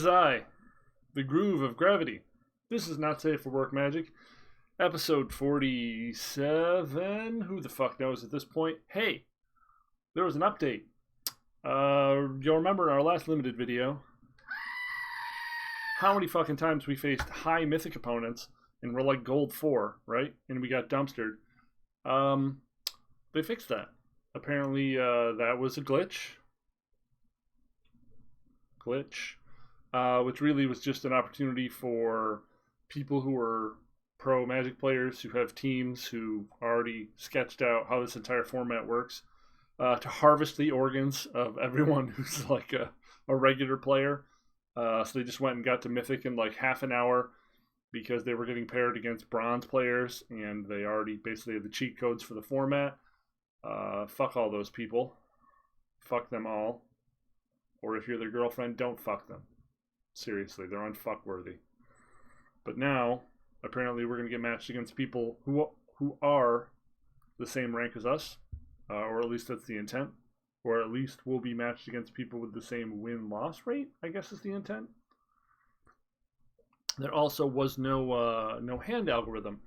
is I, the groove of gravity. This is Not Safe for Work Magic, episode 47. Who the fuck knows at this point? Hey, there was an update. You'll remember in our last limited video how many fucking times we faced high mythic opponents and we're like gold 4, right? And we got dumpstered. They fixed that. Apparently, that was a glitch, which really was just an opportunity for people who are pro Magic players who have teams who already sketched out how this entire format works to harvest the organs of everyone who's like a regular player. So they just went and got to Mythic in like half an hour because they were getting paired against bronze players and they already basically had the cheat codes for the format. Fuck all those people. Fuck them all. Or if you're their girlfriend, don't fuck them. Seriously, they're unfuckworthy. But now, apparently we're going to get matched against people who are the same rank as us. Or at least that's the intent. Or at least we'll be matched against people with the same win-loss rate, I guess is the intent. There also was no hand algorithm.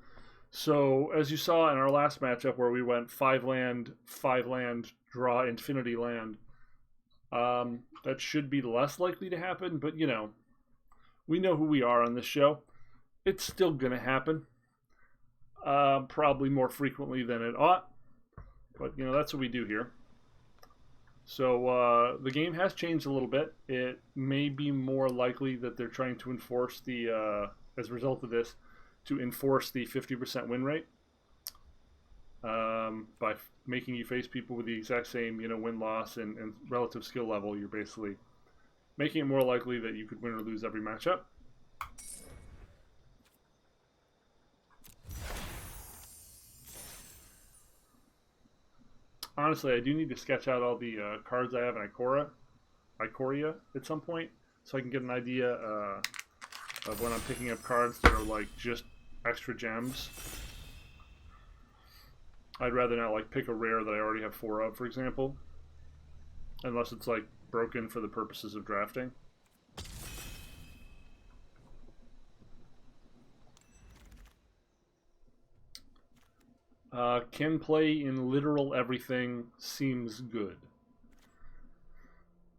So, as you saw in our last matchup where we went 5 land, draw infinity land, that should be less likely to happen, but you know, we know who we are on this show. It's still gonna happen. Probably more frequently than it ought, but you know, that's what we do here. So, the game has changed a little bit. It may be more likely that they're trying to enforce as a result of this, to enforce the 50% win rate by making you face people with the exact same, win-loss and relative skill level. You're basically making it more likely that you could win or lose every matchup. Honestly, I do need to sketch out all the cards I have in Ikoria at some point, so I can get an idea of when I'm picking up cards that are like just extra gems. I'd rather not like pick a rare that I already have 4 of, for example, unless it's like broken for the purposes of drafting. Can play in literal everything seems good.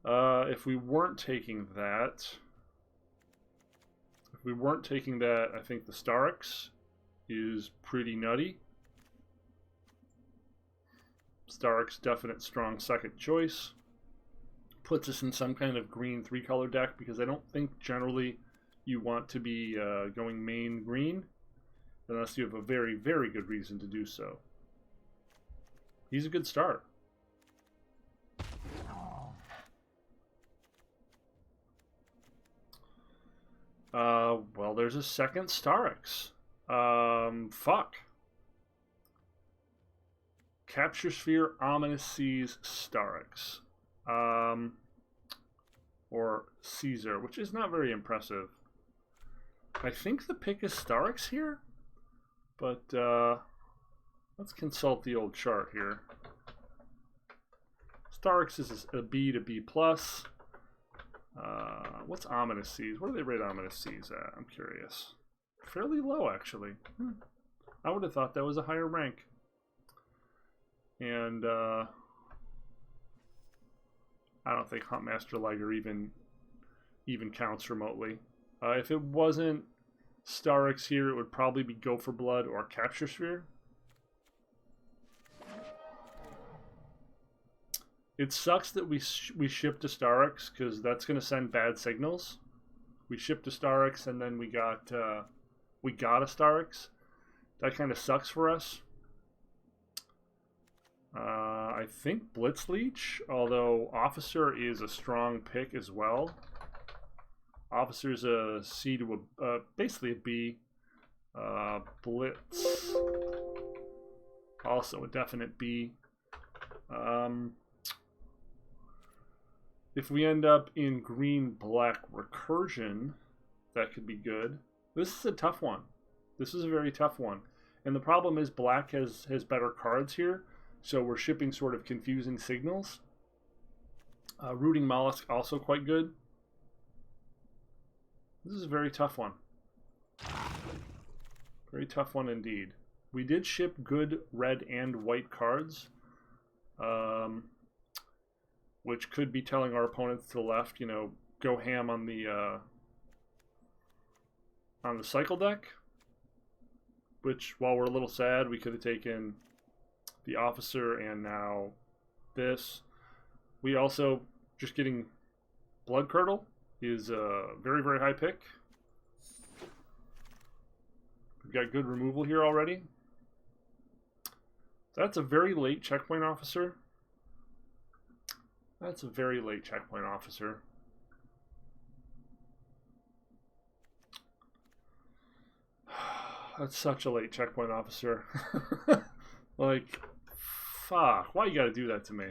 If we weren't taking that, I think the Starix is pretty nutty. Starix, definite strong second choice. Puts us in some kind of green 3-color deck because I don't think generally you want to be going main green unless you have a very, very good reason to do so. He's a good start. Well, there's a second Starix. Fuck. Capture Sphere, Ominous Seas, Starix. Or Caesar, which is not very impressive. I think the pick is Starix here, but let's consult the old chart here. Starix is a B to B+. What's Ominous Seas? What do they rate Ominous Seas at? I'm curious. Fairly low, actually. I would have thought that was a higher rank. And I don't think Huntmaster Liger even counts remotely. If it wasn't Starix here, it would probably be Go for Blood or Capture Sphere. It sucks that we shipped to Starix because that's going to send bad signals. We shipped to Starix and then we got a Starix. That kind of sucks for us. I think Blitzleech, although Officer is a strong pick as well. Officer's a C to basically a B. Blitz, also a definite B. If we end up in green-black recursion, that could be good. This is a tough one. This is a very tough one. And the problem is black has better cards here, so we're shipping sort of confusing signals. Rooting Mollusk, also quite good. This is a very tough one. Very tough one indeed. We did ship good red and white cards, which could be telling our opponents to the left, you know, go ham on the cycle deck. Which, while we're a little sad, we could have taken the officer and now this. We also, just getting Blood Curdle is a very, very high pick. We've got good removal here already. That's a very late checkpoint officer. That's a very late checkpoint officer. That's such a late checkpoint officer. Like, fuck. Why you gotta do that to me?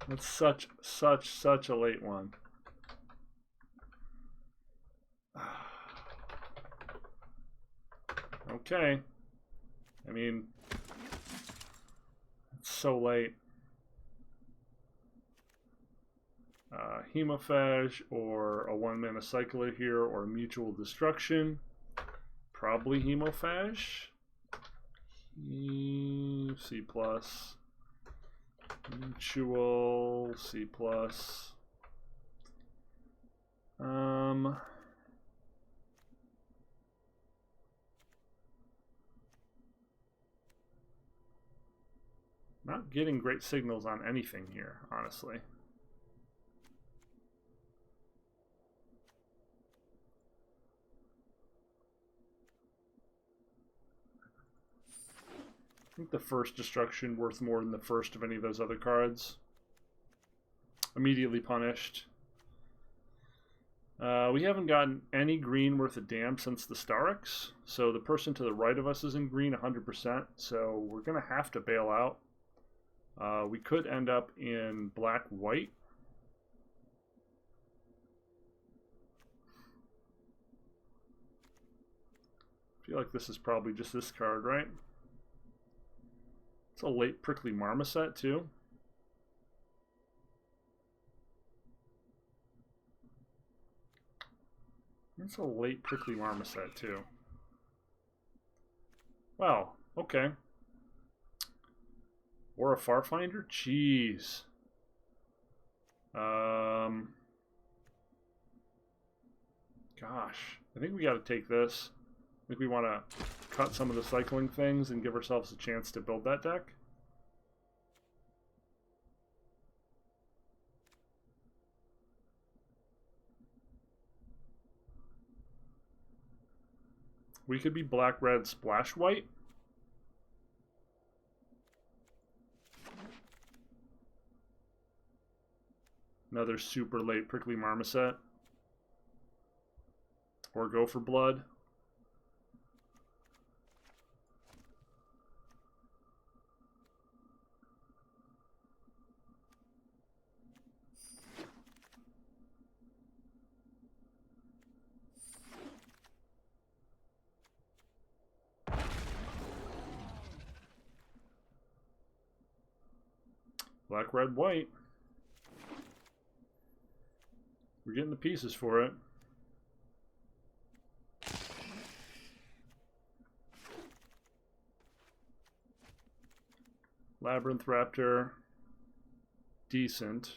That's such a late one. Okay. I mean, it's so late. Hemophage or a 1-mana cycler here or Mutual Destruction. Probably Hemophage. C+. Mutual. C+. Not getting great signals on anything here, honestly. I think the first destruction worth more than the first of any of those other cards. Immediately punished. We haven't gotten any green worth a damn since the Starix, so the person to the right of us is in green 100%, so we're going to have to bail out. We could end up in black-white. I feel like this is probably just this card, right? It's a late Prickly Marmoset, too. It's a late Prickly Marmoset, too. Wow, okay. Or a Farfinder? Jeez. Gosh. I think we got to take this. I think we want to cut some of the cycling things and give ourselves a chance to build that deck. We could be black-red splash-white. Another super late Prickly Marmoset. Or go for blood. Black, red, white. We're getting the pieces for it. Labyrinth Raptor. Decent.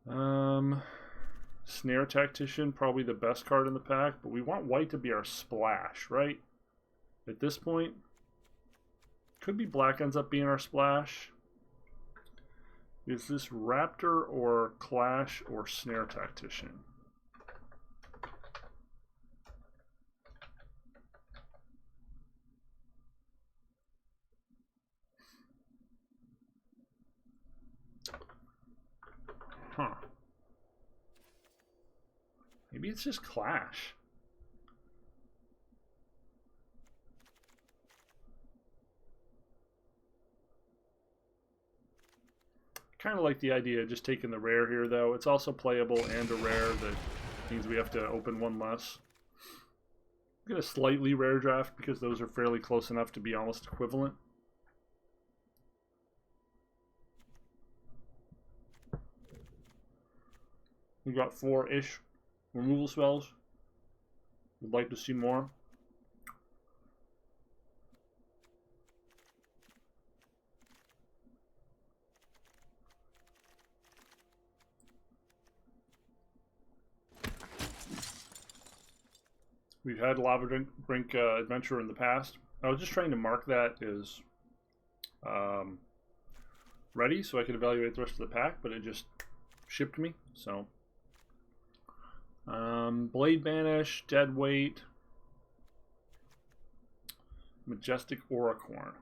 Snare Tactician, probably the best card in the pack, but we want white to be our splash, right? At this point. Could be black ends up being our splash. Is this Raptor or Clash or Snare Tactician? Huh. Maybe it's just Clash. Kind of like the idea of just taking the rare here, though. It's also playable and a rare that means we have to open one less. I'm going to slightly rare draft because those are fairly close enough to be almost equivalent. We've got 4-ish removal spells. Would like to see more. We've had Lava Drink Adventure in the past. I was just trying to mark that as ready so I could evaluate the rest of the pack, but it just shipped me. So, Blade Banish, Deadweight, Majestic Auracorn.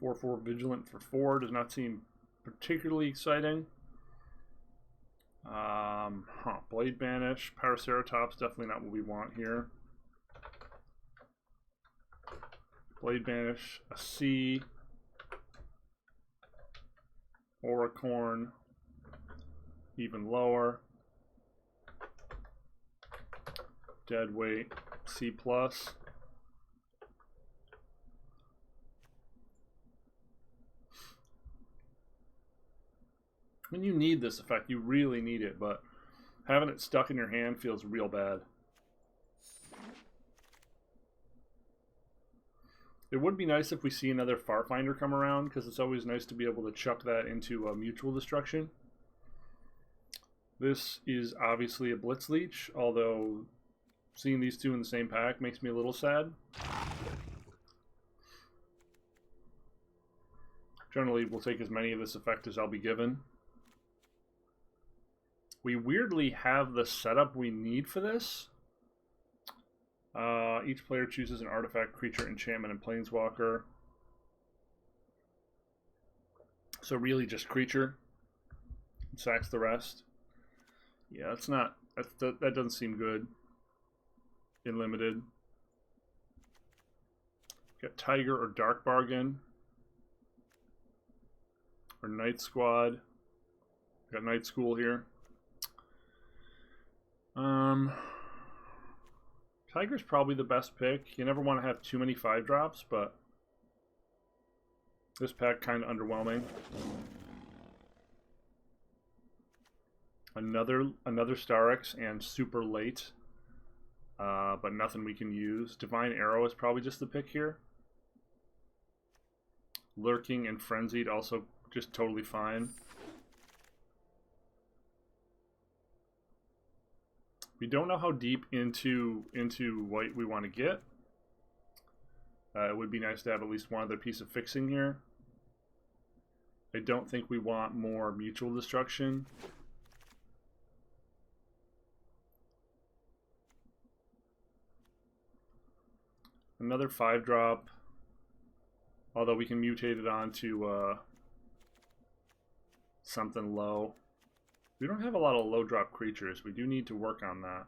4/4 Vigilant for 4 does not seem particularly exciting. Blade Banish, Paraceratops, definitely not what we want here. Blade Banish, a C, Auracorn, even lower. Deadweight, C+. When you need this effect, you really need it, but having it stuck in your hand feels real bad. It would be nice if we see another Farfinder come around, because it's always nice to be able to chuck that into a mutual destruction. This is obviously a Blitz Leech, although seeing these two in the same pack makes me a little sad. Generally, we'll take as many of this effect as I'll be given. We weirdly have the setup we need for this. Each player chooses an artifact, creature, enchantment, and planeswalker. So really just creature. Sacks the rest. Yeah, that's not... that doesn't seem good in limited. Got Tiger or Dark Bargain. Or Night Squad. Got Night School here. Tiger's probably the best pick. You never want to have too many 5-drops, but this pack kind of underwhelming. Another Starix and super late, but nothing we can use. Divine Arrow is probably just the pick here. Lurking and Frenzied also just totally fine. We don't know how deep into white we want to get. It would be nice to have at least one other piece of fixing here. I don't think we want more mutual destruction. Another 5-drop, although we can mutate it onto something low. We don't have a lot of low drop creatures. We do need to work on that.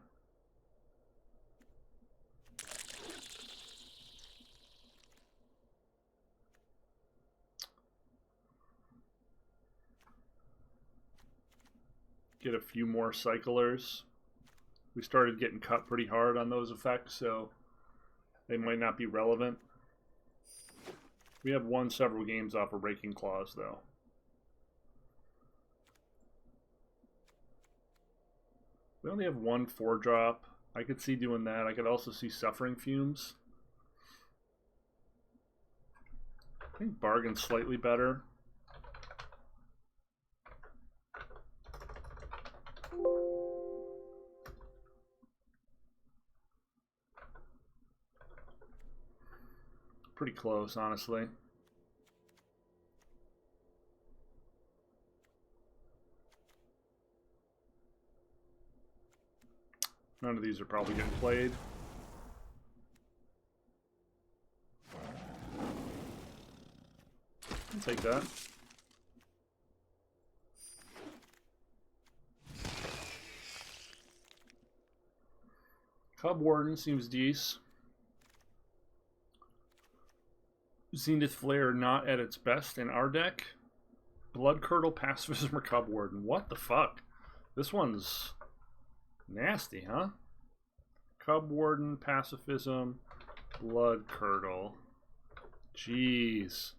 Get a few more cyclers. We started getting cut pretty hard on those effects, so they might not be relevant. We have won several games off of Raking Claws, though. We only have one 4-drop. I could see doing that. I could also see Suffering Fumes. I think Bargain's slightly better. Pretty close, honestly. None of these are probably getting played. I'll take that. Cub Warden seems decent. Zenith Flare not at its best in our deck. Blood Curdle, Pacifism, or Cub Warden. What the fuck? This one's nasty, huh? Cub Warden, Pacifism, Blood Curdle. Jeez.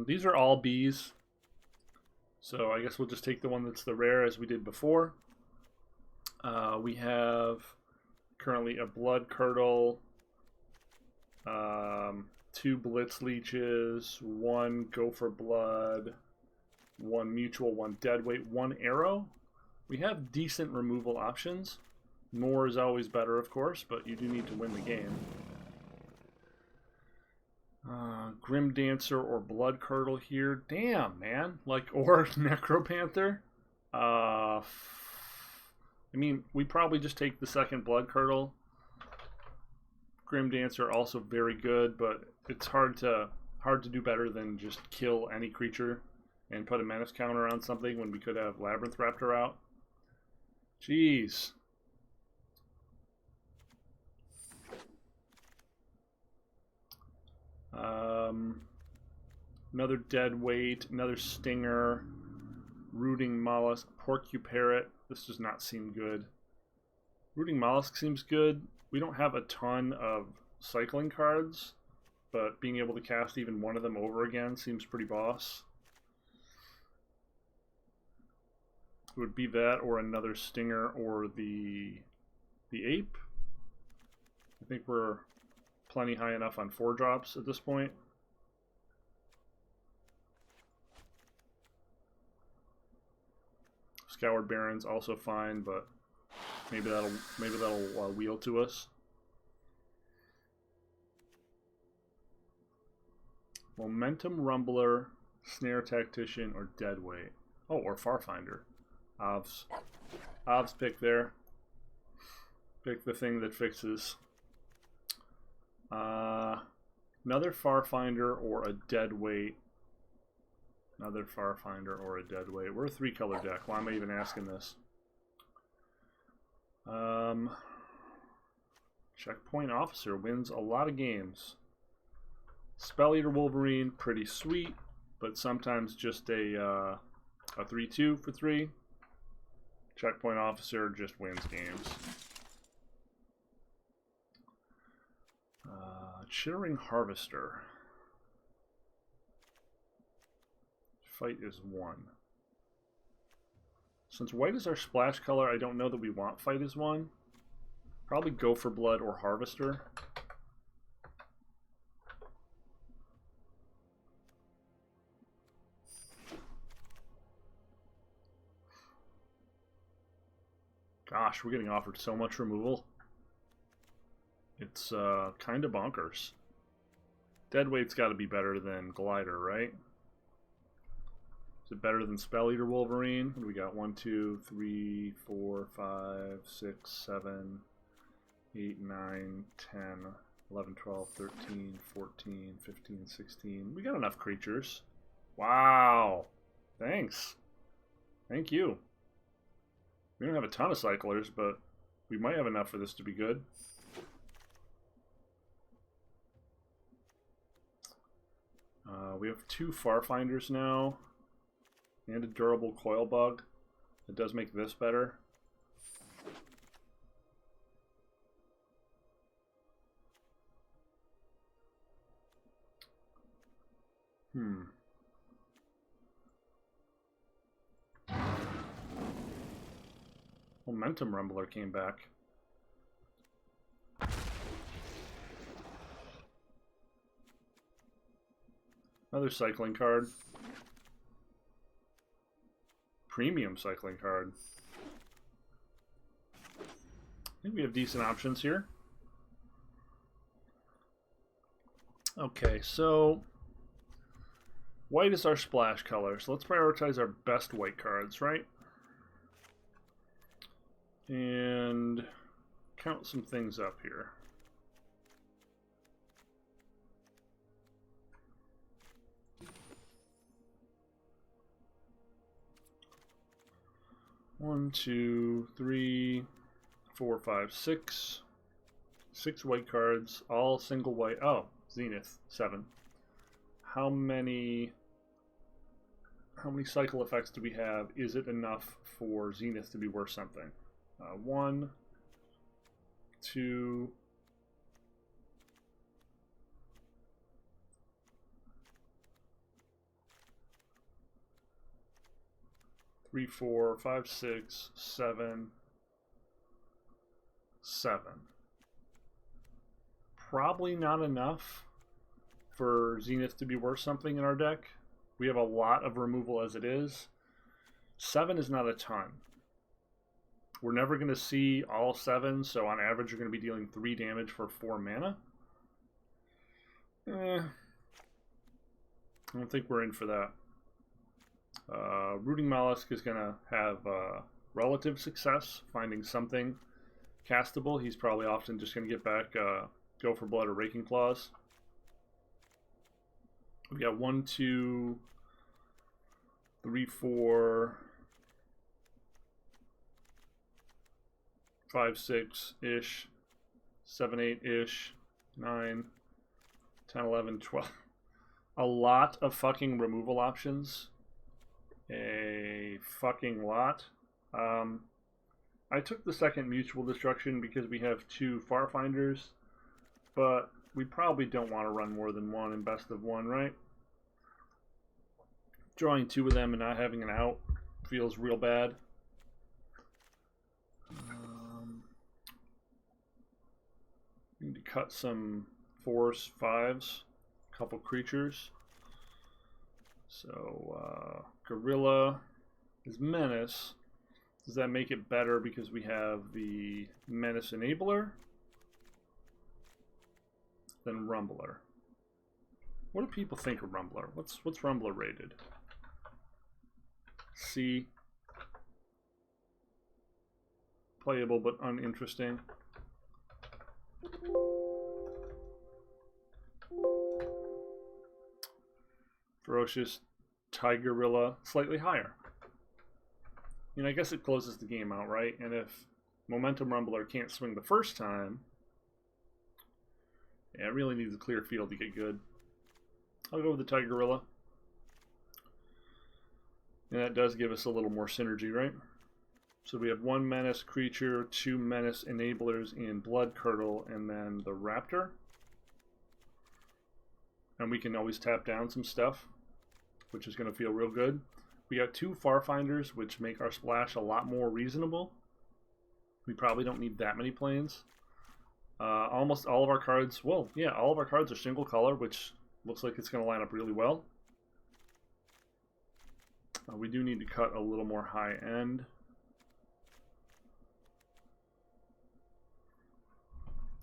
These are all Bs. So I guess we'll just take the one that's the rare as we did before. We have currently a Blood Curdle, 2 Blitz Leeches, 1 Go for Blood, 1 Mutual, 1 Deadweight, 1 Arrow. We have decent removal options. More is always better, of course, but you do need to win the game. Grim Dancer or Blood Curdle here. Damn, man. Like, or Necropanther. I mean, we probably just take the second Blood Curdle. Grim Dancer also very good, but it's hard to do better than just kill any creature and put a menace counter on something when we could have Labyrinth Raptor out. Jeez. Another Deadweight, another Stinger, Rooting Mollusk, Porcuparrot. This does not seem good. Rooting Mollusk seems good. We don't have a ton of cycling cards, but being able to cast even one of them over again seems pretty boss. It would be that or another Stinger or the Ape. I think we're plenty high enough on 4-drops at this point. Scoured Barons also fine, but maybe that'll wheel to us. Momentum Rumbler, Snare Tactician, or Deadweight. Oh, or Farfinder. Ovs pick there. Pick the thing that fixes. Another Farfinder or a Deadweight. Another Farfinder or a Deadweight. We're a 3-color deck. Why am I even asking this? Checkpoint Officer wins a lot of games. Spell Eater Wolverine, pretty sweet, but sometimes just a 3/2 for 3. Checkpoint Officer just wins games. Chittering Harvester. Fight is 1. Since white is our splash color, I don't know that we want fight is 1. Probably Go for Blood or Harvester. Gosh, we're getting offered so much removal. It's kind of bonkers. Deadweight's got to be better than Glider, right? Is it better than Spell Eater Wolverine? What do we got? 1, 2, 3, 4, 5, 6, 7, 8, 9, 10, 11, 12, 13, 14, 15, 16. We got enough creatures. Wow. Thanks. Thank you. We don't have a ton of cyclers, but we might have enough for this to be good. We have 2 Farfinders now. And a durable coil bug. It does make this better. Momentum Rumbler came back. Another cycling card. Premium cycling card. I think we have decent options here. Okay, so white is our splash color, so let's prioritize our best white cards, right? And count some things up here. One, two, three, 4, 5, 6. 6 white cards, all single white. Oh, Zenith, 7. How many cycle effects do we have? Is it enough for Zenith to be worth something? 1, 2, 3, 3, 4, 5, 6, 7, 7. Probably not enough for Zenith to be worth something in our deck. We have a lot of removal as it is. 7 is not a ton. We're never going to see all 7, so on average you're going to be dealing 3 damage for 4 mana. I don't think we're in for that. Rooting Mollusk is going to have relative success finding something castable. He's probably often just going to get back Go for Blood or Raking Claws. We got 1, 2, 3, 4, 5, 6-ish, 7, 8-ish, 9, 10, 11, 12. A lot of fucking removal options. A fucking lot. I took the second Mutual Destruction because we have 2 Farfinders, but we probably don't want to run more than 1 in best of 1, right? Drawing 2 of them and not having an out feels real bad. We need to cut some 4s, 5s, a couple creatures. So, Gorilla is Menace. Does that make it better because we have the Menace Enabler? Then Rumbler. What do people think of Rumbler? What's Rumbler rated? C. Playable but uninteresting. Ferocious Tigerilla, slightly higher. You know, I guess it closes the game out, right? And if Momentum Rumbler can't swing the first time, yeah, it really needs a clear field to get good. I'll go with the Tigerilla. And that does give us a little more synergy, right? So we have 1 Menace creature, 2 Menace Enablers in Blood Curdle, and then the Raptor. And we can always tap down some stuff, which is going to feel real good. We got 2 Farfinders, which make our splash a lot more reasonable. We probably don't need that many planes. Almost all of our cards, well, yeah, all of our cards are single color, which looks like it's going to line up really well. We do need to cut a little more high end.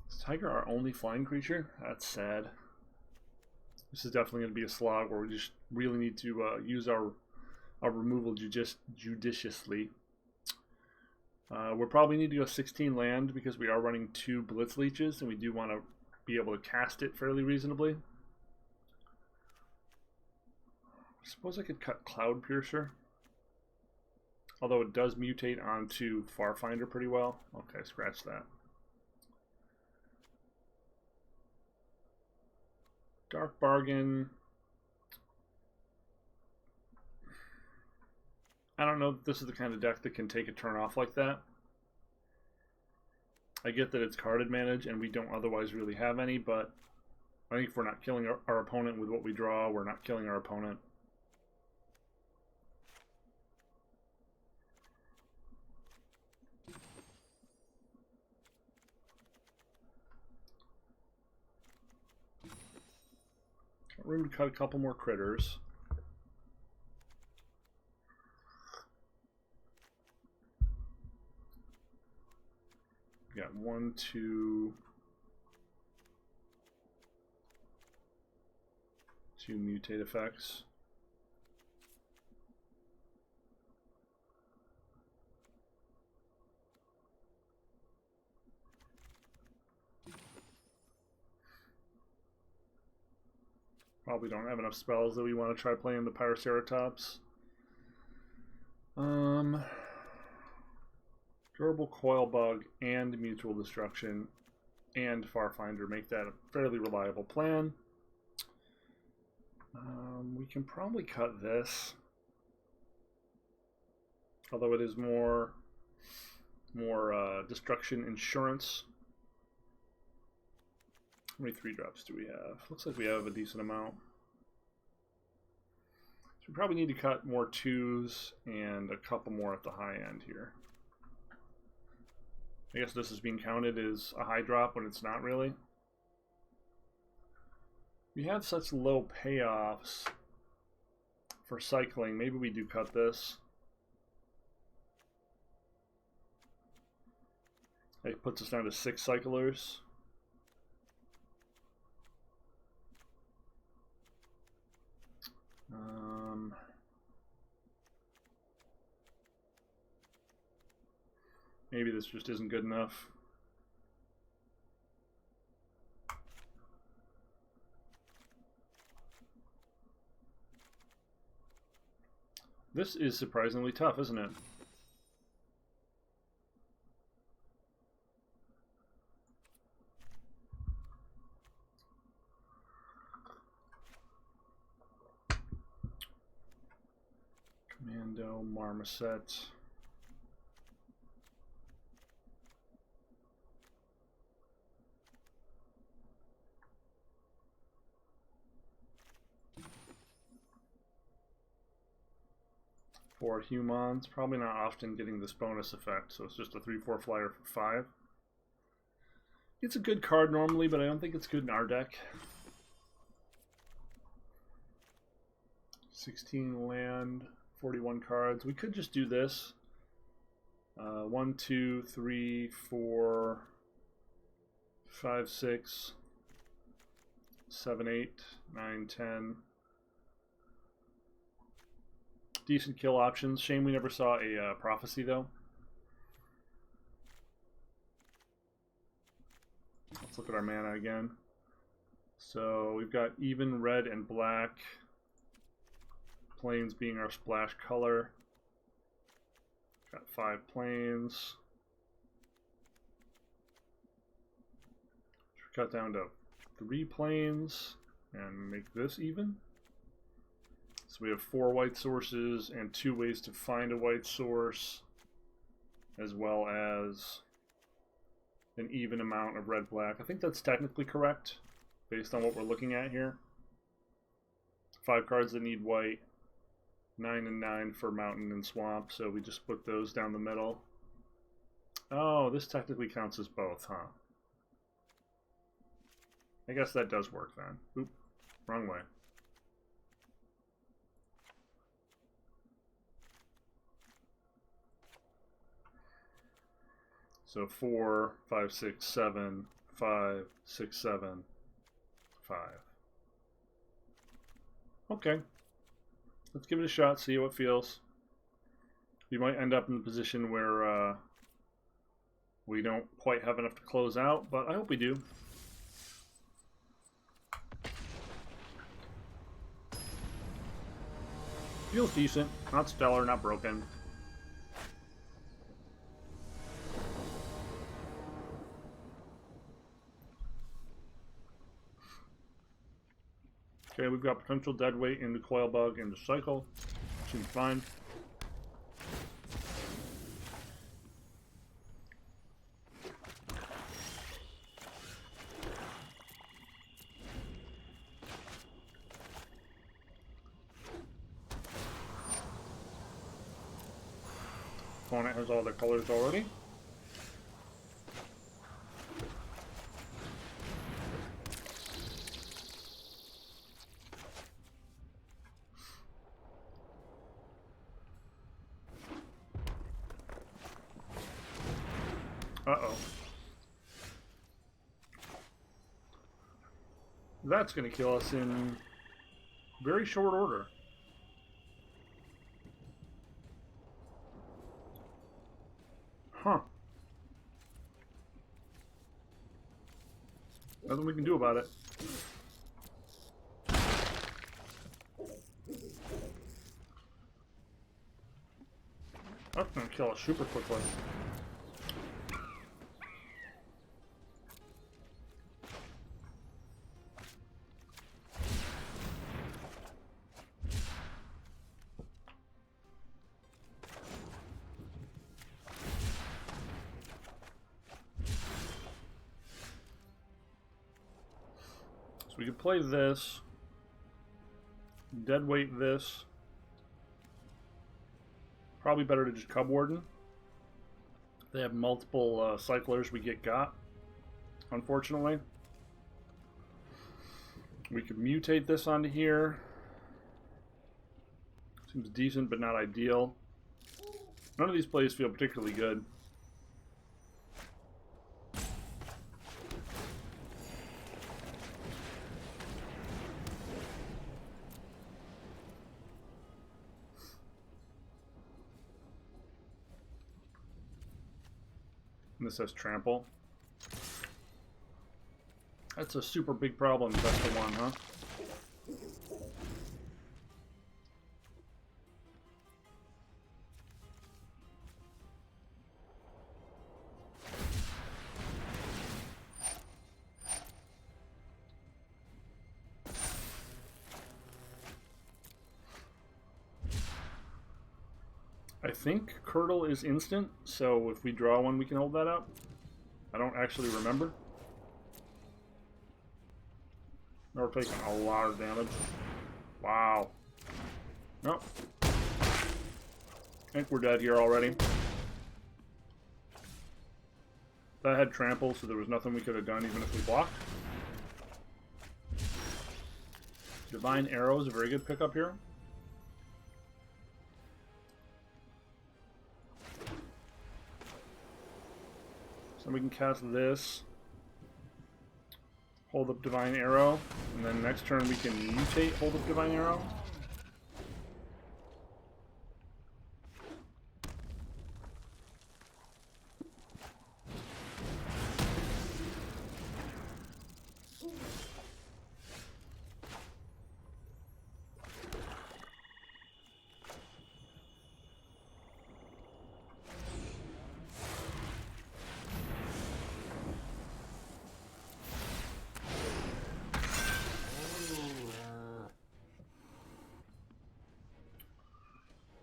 Is Tiger our only flying creature? That's sad. This is definitely going to be a slog where we just really need to use our removal judiciously. We'll probably need to go 16 land because we are running 2 Blitz Leeches and we do want to be able to cast it fairly reasonably. I suppose I could cut Cloud Piercer. Although it does mutate onto Farfinder pretty well. Okay, scratch that. Dark Bargain. I don't know if this is the kind of deck that can take a turn off like that. I get that it's card advantage and we don't otherwise really have any, but I think if we're not killing our opponent with what we draw, we're not killing our opponent. Got room to cut a couple more critters. We got 1, 2, 2 mutate effects. Probably don't have enough spells that we want to try playing the Pyroceratops. Durable Coil Bug and Mutual Destruction and Farfinder make that a fairly reliable plan. We can probably cut this, although it is more destruction insurance. How many 3-drops do we have? Looks like we have a decent amount. We probably need to cut more 2s and a couple more at the high end here. I guess this is being counted as a high drop when it's not really. We have such low payoffs for cycling. Maybe we do cut this. It puts us down to 6 cyclers. Maybe this just isn't good enough. This is surprisingly tough, isn't it? Commando, Marmoset. For humans, probably not often getting this bonus effect, so it's just a 3/4 flyer for 5. It's a good card normally, but I don't think it's good in our deck. 16 land, 41 cards. We could just do this. 1, 2, 3, 4, 5, 6, 7, 8, 9, 10. Decent kill options. Shame we never saw a prophecy though. Let's look at our mana again. So we've got even red and black. Plains being our splash color. Got 5 plains. Cut down to 3 plains and make this even. So we have 4 white sources and 2 ways to find a white source, as well as an even amount of red-black. I think that's technically correct, based on what we're looking at here. 5 cards that need white, 9 and 9 for mountain and swamp, so we just put those down the middle. Oh, this technically counts as both, huh? I guess that does work then. Oop, wrong way. So 4, 5, 6, 7, 5, 6, 7, 5. Okay. Let's give it a shot, see how it feels. We might end up in the position where we don't quite have enough to close out, but I hope we do. Feels decent. Not stellar, not broken. Okay, we've got potential dead weight into Coil Bug into Cycle. Seems fine. Opponent has all their colors already. Uh-oh. That's going to kill us in very short order. Huh. Nothing we can do about it. That's going to kill us super quickly. So we could play this, deadweight this, Probably better to just Cub Warden. They have multiple cyclers we got, unfortunately. We could mutate this onto here. Seems decent, but not ideal. None of these plays feel particularly good. And this has trample. That's a super big problem. That's the one, huh? I think Curdle is instant, so if we draw one, we can hold that up. I don't actually remember. We're taking a lot of damage. Wow. Nope. I think we're dead here already. That had trample, so there was nothing we could have done even if we blocked. Divine Arrow is a very good pickup here. So we can cast this, hold up Divine Arrow, and then next turn we can mutate, hold up Divine Arrow.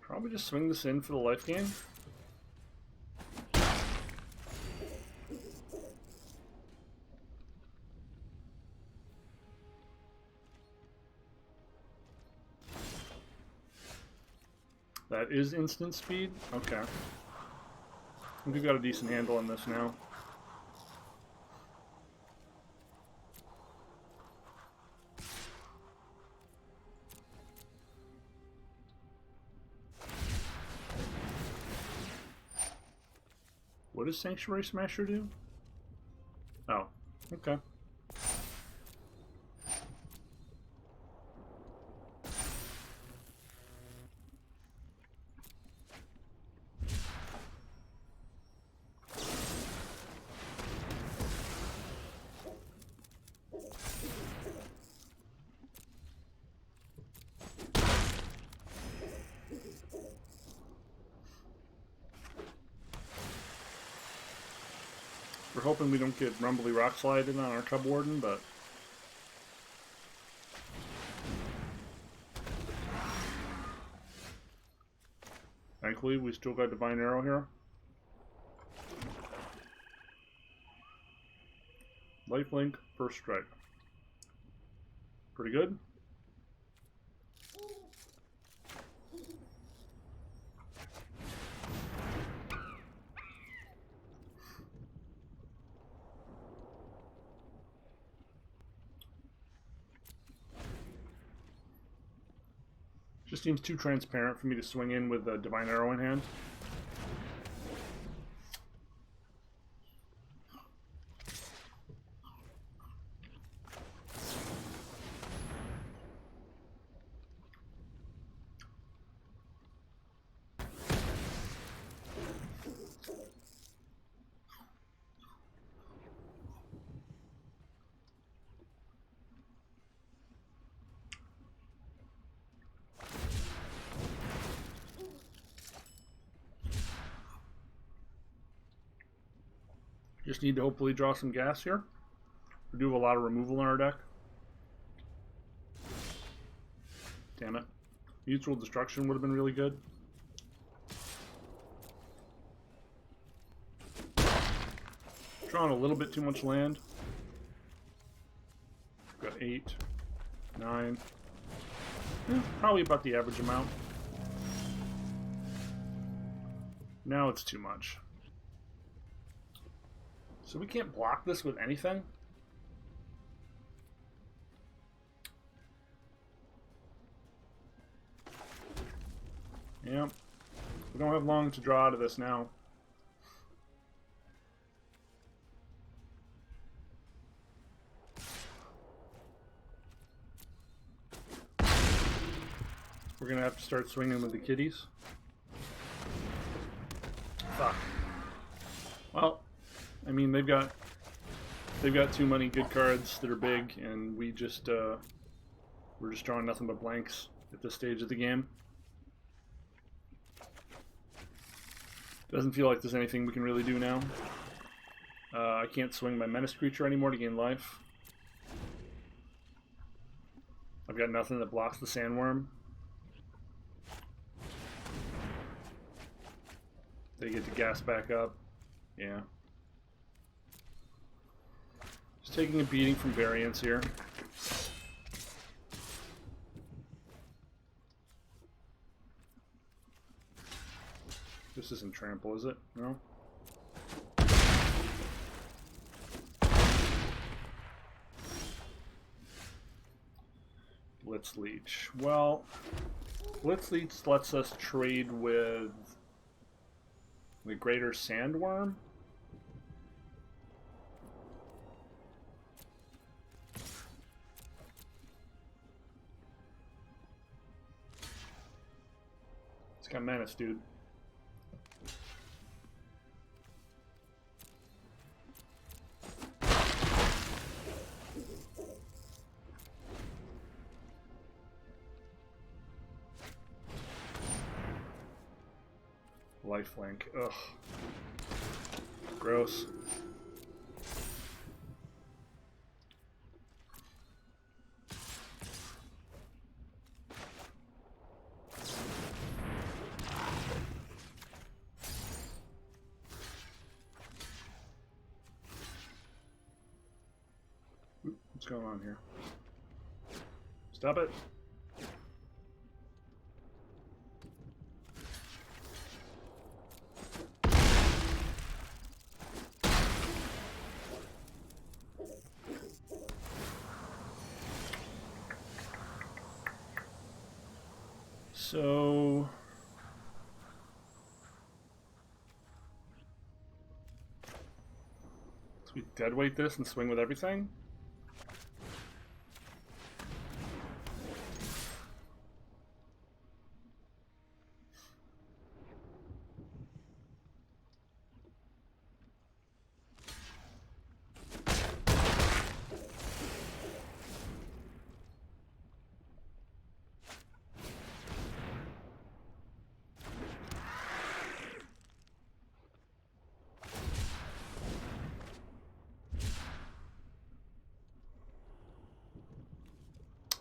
Probably just swing this in for the life gain. That is instant speed? Okay. I think we've got a decent handle on this now. What does Sanctuary Smasher do? Oh, okay. We're hoping we don't get Rumbly Rock Slided on our Cub Warden, but thankfully we still got Divine Arrow here. Lifelink, First Strike. Pretty good. Just seems too transparent for me to swing in with a Divine Arrow in hand. Just need to hopefully draw some gas here. We do have a lot of removal in our deck. Damn it. Mutual Destruction would have been really good. Drawing a little bit too much land. Got 8, 9. Probably about the average amount. Now it's too much. So we can't block this with anything? Yep. We don't have long to draw out of this now. We're gonna have to start swinging with the kitties. Fuck. Well, I mean they've got too many good cards that are big, and we're just drawing nothing but blanks at this stage of the game. Doesn't feel like there's anything we can really do now. I can't swing my menace creature anymore to gain life. I've got nothing that blocks the sandworm. They get to gas back up. Yeah. Just taking a beating from variance here. This isn't trample, is it? No? Blitz Leech. Well, Blitz Leech lets us trade with the Greater Sandworm. It's got menace, dude. Lifelink. Ugh. Gross. What's going on here? Stop it. So we deadweight this and swing with everything?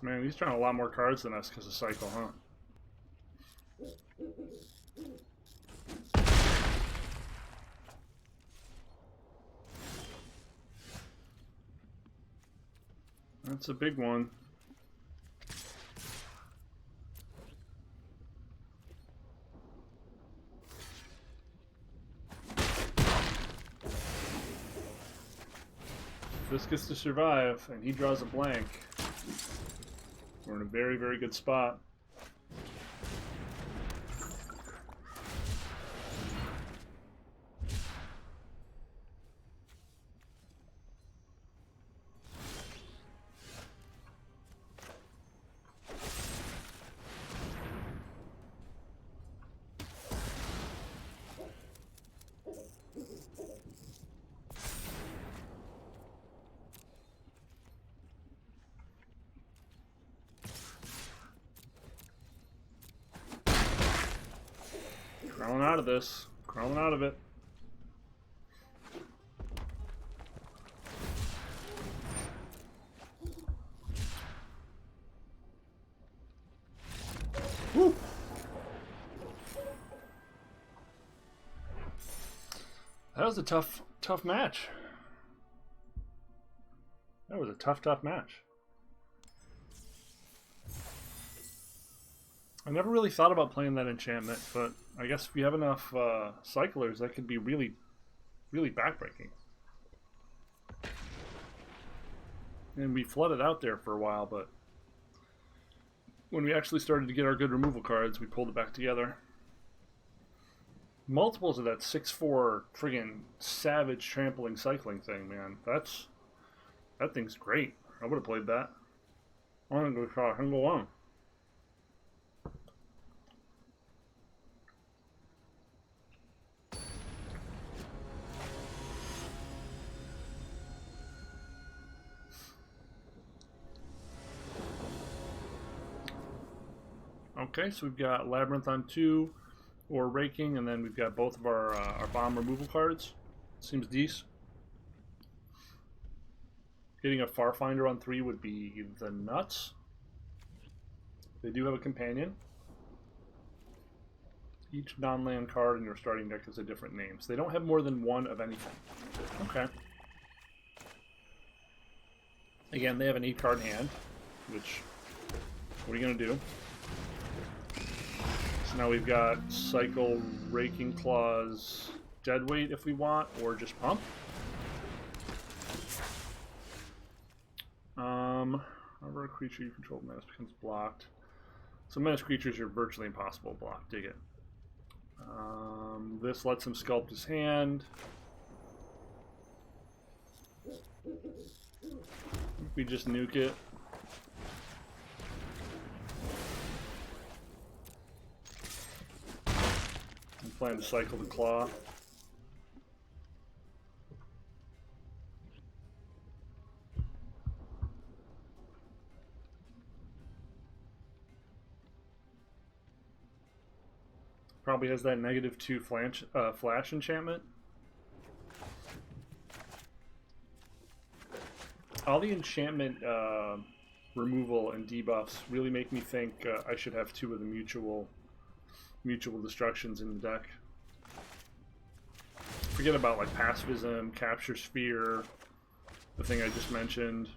Man, he's drawing a lot more cards than us because of cycle, huh? That's a big one. If this gets to survive and he draws a blank, we're in a very, very good spot. Crawling out of this. Crawling out of it. Woo! That was a tough match. That was a tough match. I never really thought about playing that enchantment, but I guess if you have enough cyclers, that could be really, really backbreaking. And we flooded out there for a while, but when we actually started to get our good removal cards, we pulled it back together. Multiples of that 6/4 friggin' savage trampling cycling thing, man. That thing's great. I would have played that. I'm gonna go try Hingle 1. Okay, so we've got Labyrinth on 2, or Raking, and then we've got both of our bomb removal cards. Seems decent. Getting a Farfinder on 3 would be the nuts. They do have a companion. Each non-land card in your starting deck has a different name. So they don't have more than one of anything. Okay. Again, they have an 8-card hand, which, what are you going to do? So now we've got Cycle, Raking Claws, Deadweight if we want, or just Pump. Whenever a creature you control menace becomes blocked. So menace creatures are virtually impossible to block. Dig it. This lets him sculpt his hand. We just nuke it. I'm planning to cycle the claw. Probably has that -2 flash enchantment. All the enchantment removal and debuffs really make me think I should have 2 of the mutual destructions in the deck. Forget about like Pacifism, Capture Sphere, the thing I just mentioned.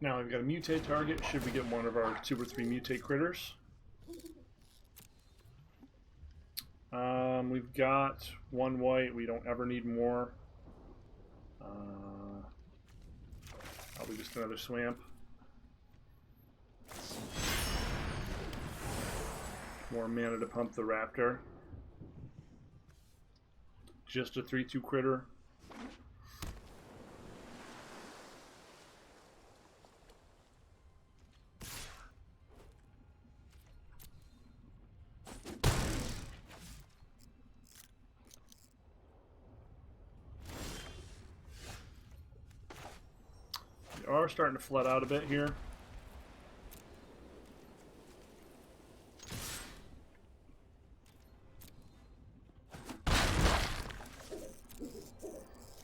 Now we've got a mutate target, should we get one of our 2 or 3 mutate critters. We've got 1 white, we don't ever need more. Probably just another swamp. More mana to pump the raptor. Just a 3/2 critter. Are starting to flood out a bit here.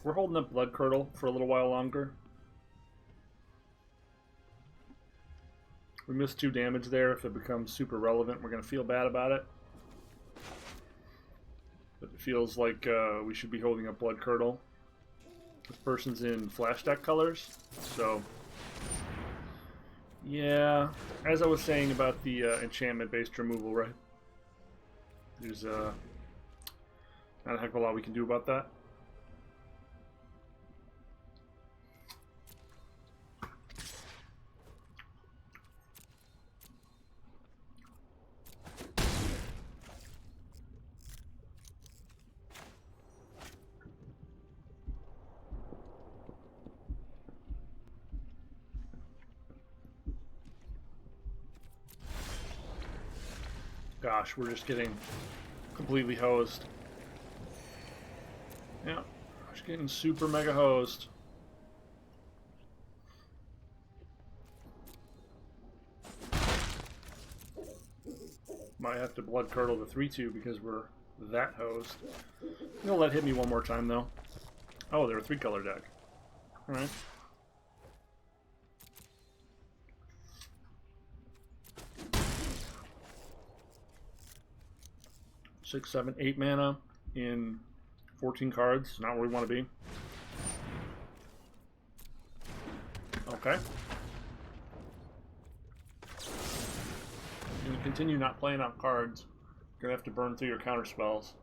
We're holding up Blood Curdle for a little while longer. We missed 2 damage there. If it becomes super relevant, we're going to feel bad about it. But it feels like we should be holding up Blood Curdle. This person's in flash deck colors, so yeah, as I was saying about the enchantment-based removal, right? There's not a heck of a lot we can do about that. Gosh, we're just getting completely hosed. Yeah, we're just getting super mega hosed. Might have to Blood Curdle the 3/2 because we're that hosed. You'll let hit me one more time though. Oh, they're a 3-color deck. Alright. 6, 7, 8 mana. in 14 cards. Not where we want to be. Okay. And you continue not playing out cards, you're going to have to burn through your counter spells.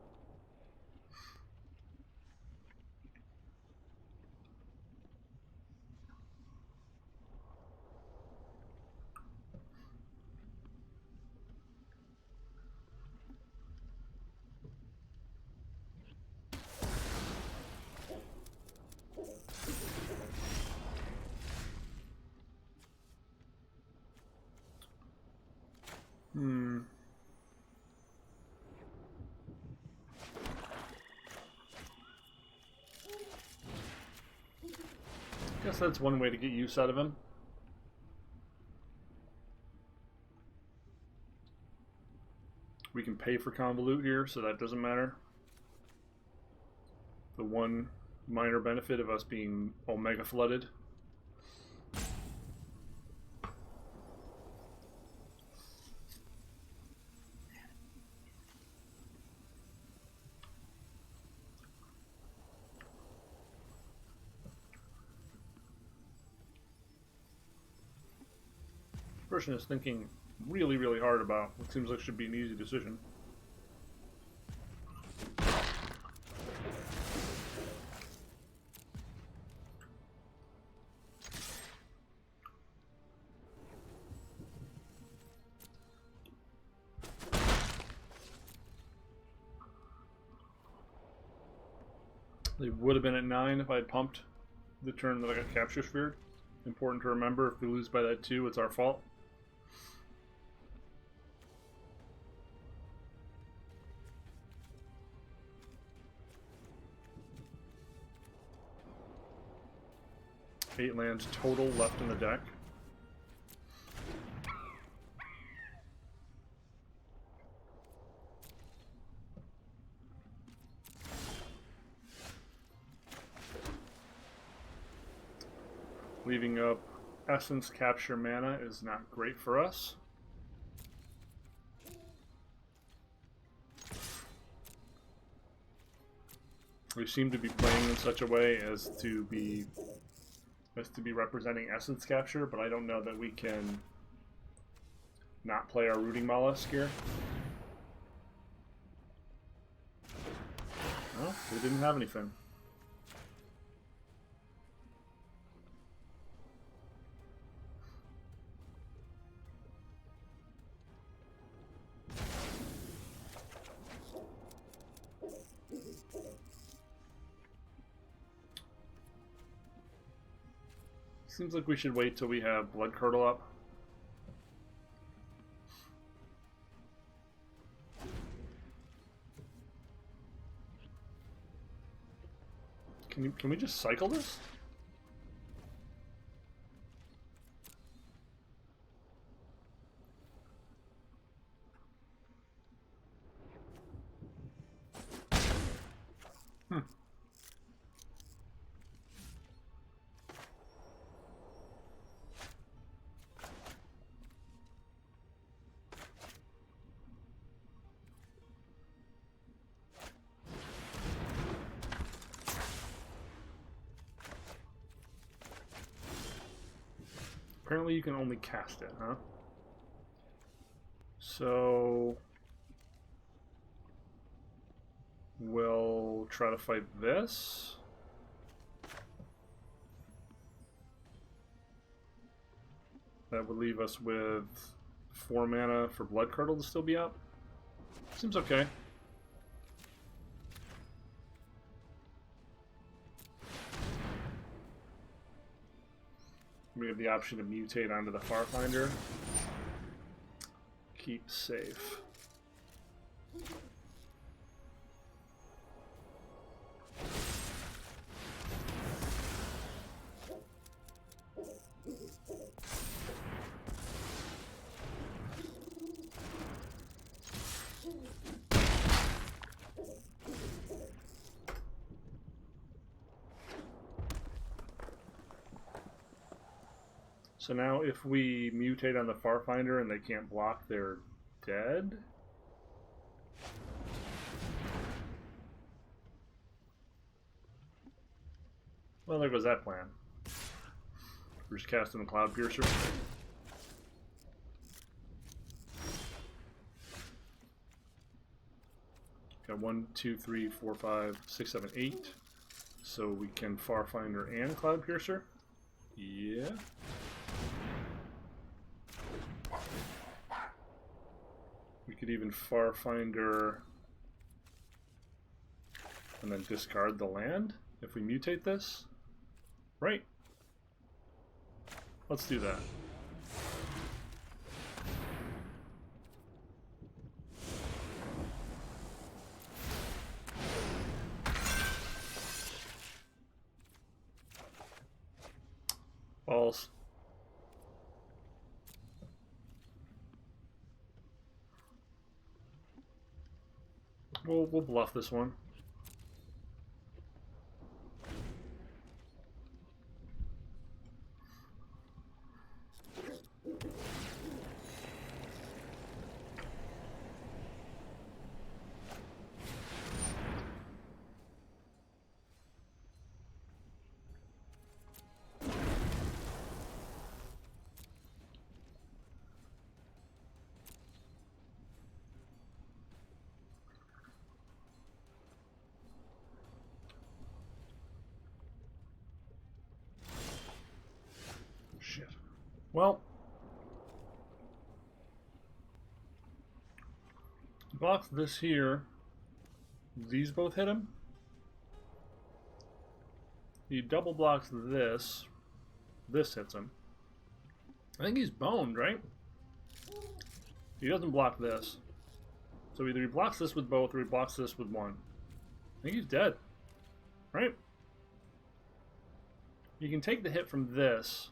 Guess that's one way to get use out of him. We can pay for Convolute here, so that doesn't matter. The one minor benefit of us being Omega flooded. Person is thinking really, really hard about what seems like should be an easy decision. They would have been at 9 if I had pumped the turn that I got capture sphered. Important to remember, if we lose by that 2, it's our fault. Eight lands total left in the deck. Leaving up Essence Capture mana is not great for us. We seem to be playing in such a way as to be representing Essence Capture, but I don't know that we can not play our Rooting Mollusk here. Well, we didn't have anything. Seems like we should wait till we have Blood Curdle up. Can we just cycle this? Apparently you can only cast it, huh? So we'll try to fight this. That would leave us with 4 mana for Blood Curdle to still be up. Seems okay. We have the option to mutate onto the Farfinder. Keep safe. So now if we mutate on the Farfinder and they can't block, they're dead? Well, there goes that plan. We're just casting the Cloud Piercer. Got 1, 2, 3, 4, 5, 6, 7, 8. So we can Farfinder and Cloud Piercer. Yeah. We could even Farfinder and then discard the land if we mutate this. Right. Let's do that. Balls. We'll bluff this one. Shit. Well, blocks this here. These both hit him. He double blocks this. This hits him. I think he's boned, right? He doesn't block this. So either he blocks this with both or he blocks this with one. I think he's dead. Right? You can take the hit from this.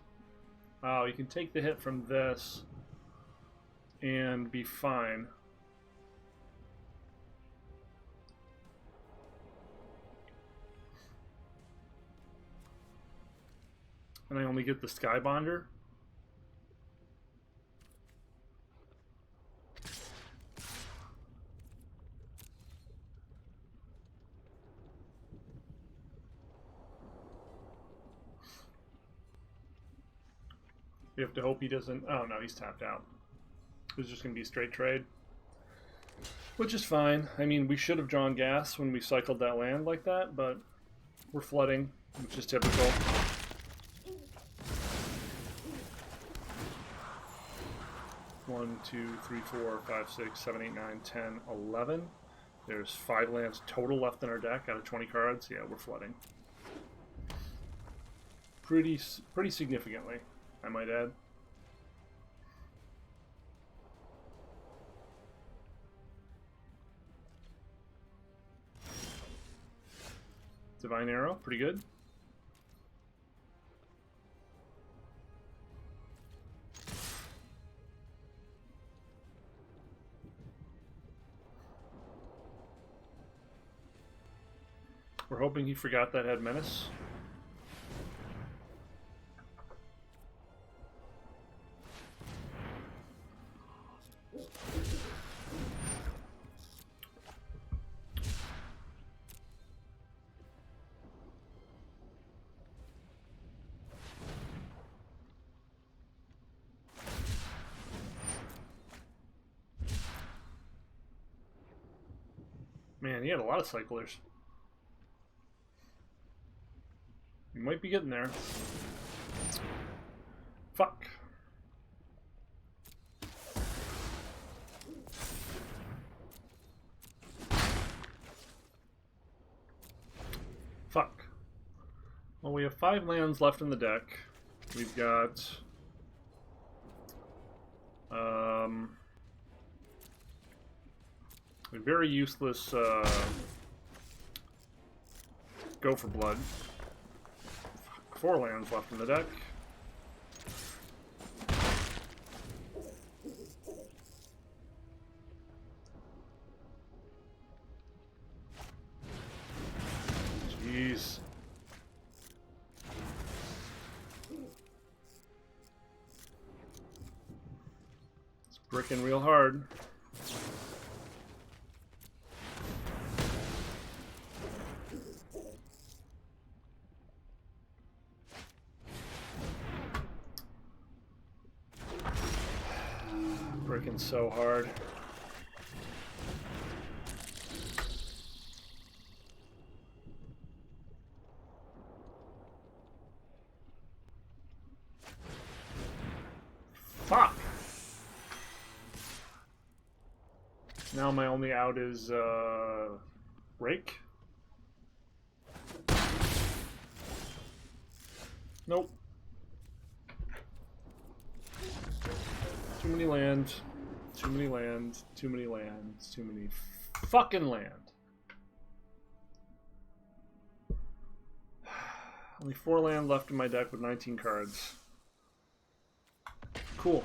Oh, you can take the hit from this and be fine. And I only get the Skybonder. You have to hope he doesn't... Oh, no, he's tapped out. It was just going to be a straight trade. Which is fine. I mean, we should have drawn gas when we cycled that land like that, but we're flooding, which is typical. One, 2, 3, 4, 5, 6, 7, 8, 9, 10, 11. There's 5 lands total left in our deck out of 20 cards. Yeah, we're flooding. Pretty significantly, I might add. Divine Arrow, pretty good. We're hoping he forgot that had Menace. Man, he had a lot of cyclers. You might be getting there. Fuck. Fuck. Well, we have 5 lands left in the deck. We've got... a very useless Go for Blood. 4 lands left in the deck. Jeez. It's bricking real hard. Freaking so hard. Fuck! Now my only out is, Rake? Nope. Too many land. Too many land. Too many lands. Too many fucking land. Only 4 land left in my deck with 19 cards. Cool.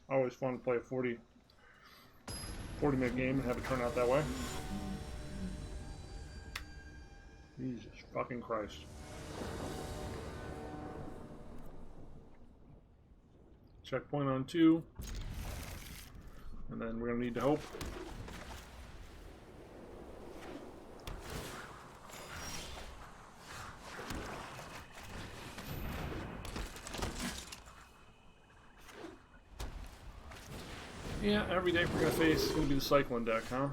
Always fun to play a 40-minute game and have it turn out that way. Jesus fucking Christ. Checkpoint on 2. And then we're going to need to hope. Yeah, every deck we're going to face is going to be the Cyclone deck, huh?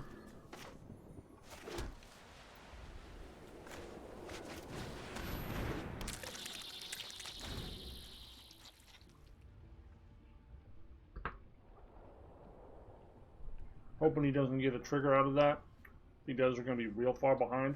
Hoping he doesn't get a trigger out of that. If he does, we're going to be real far behind.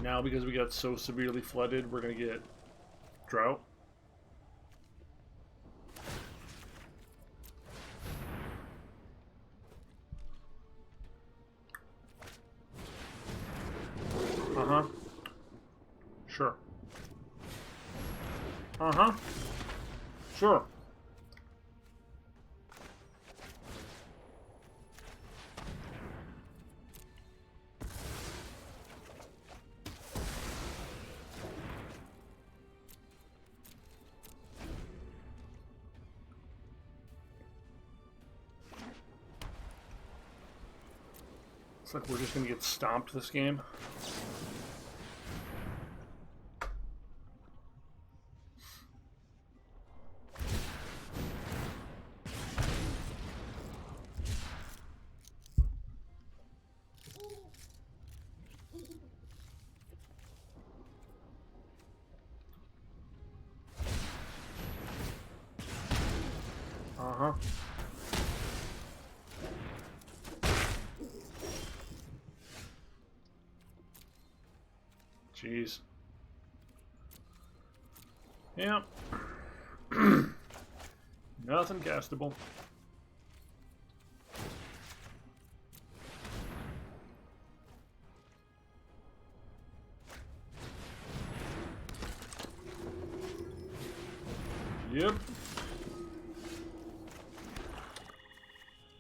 Now, because we got so severely flooded, we're going to get drought. Uh-huh. Sure. Uh-huh. Sure. Looks like we're just going to get stomped this game. Uh-huh. Jeez. Yeah. Nothing castable. Yep.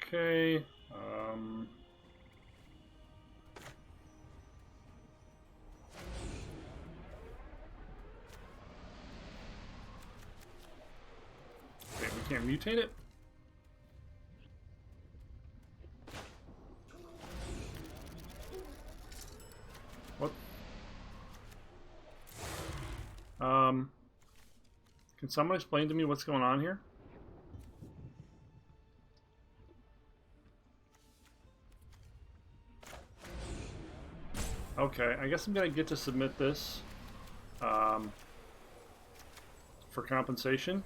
Okay. Okay, we can't mutate it. What? Can someone explain to me what's going on here? Okay, I guess I'm gonna get to submit this for compensation.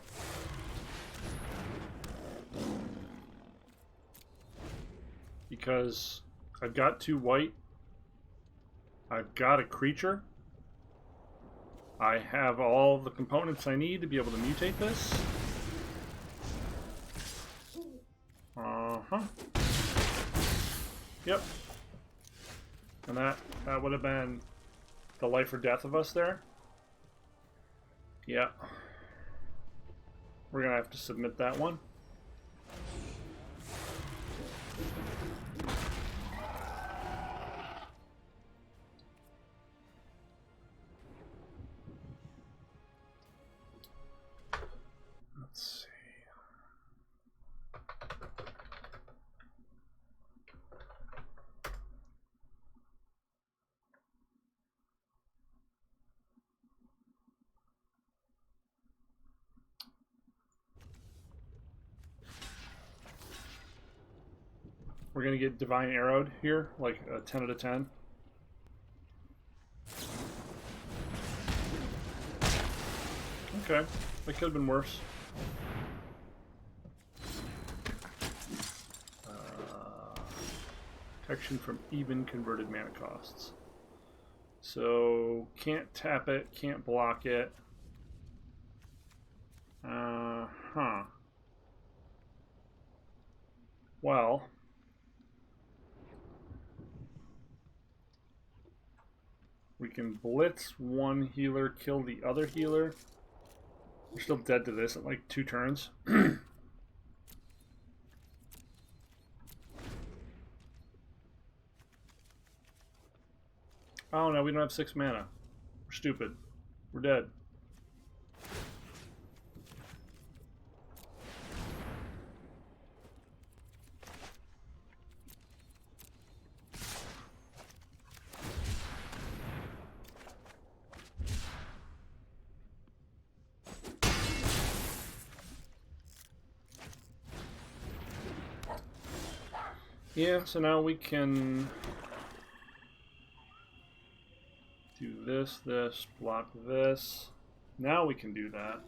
Because I've got 2 white, I've got a creature, I have all the components I need to be able to mutate this. Uh-huh. Yep. And that would have been the life or death of us there. Yeah. We're gonna have to submit that one. We're going to get Divine Arrowed here, like a 10 out of 10. Okay, that could have been worse. Protection from even converted mana costs. So, can't tap it, can't block it. Well, we can blitz one healer, kill the other healer. We're still dead to this at like 2 turns. Oh no, we don't have 6 mana. We're stupid. We're dead. Yeah, so now we can do this, block this. Now we can do that.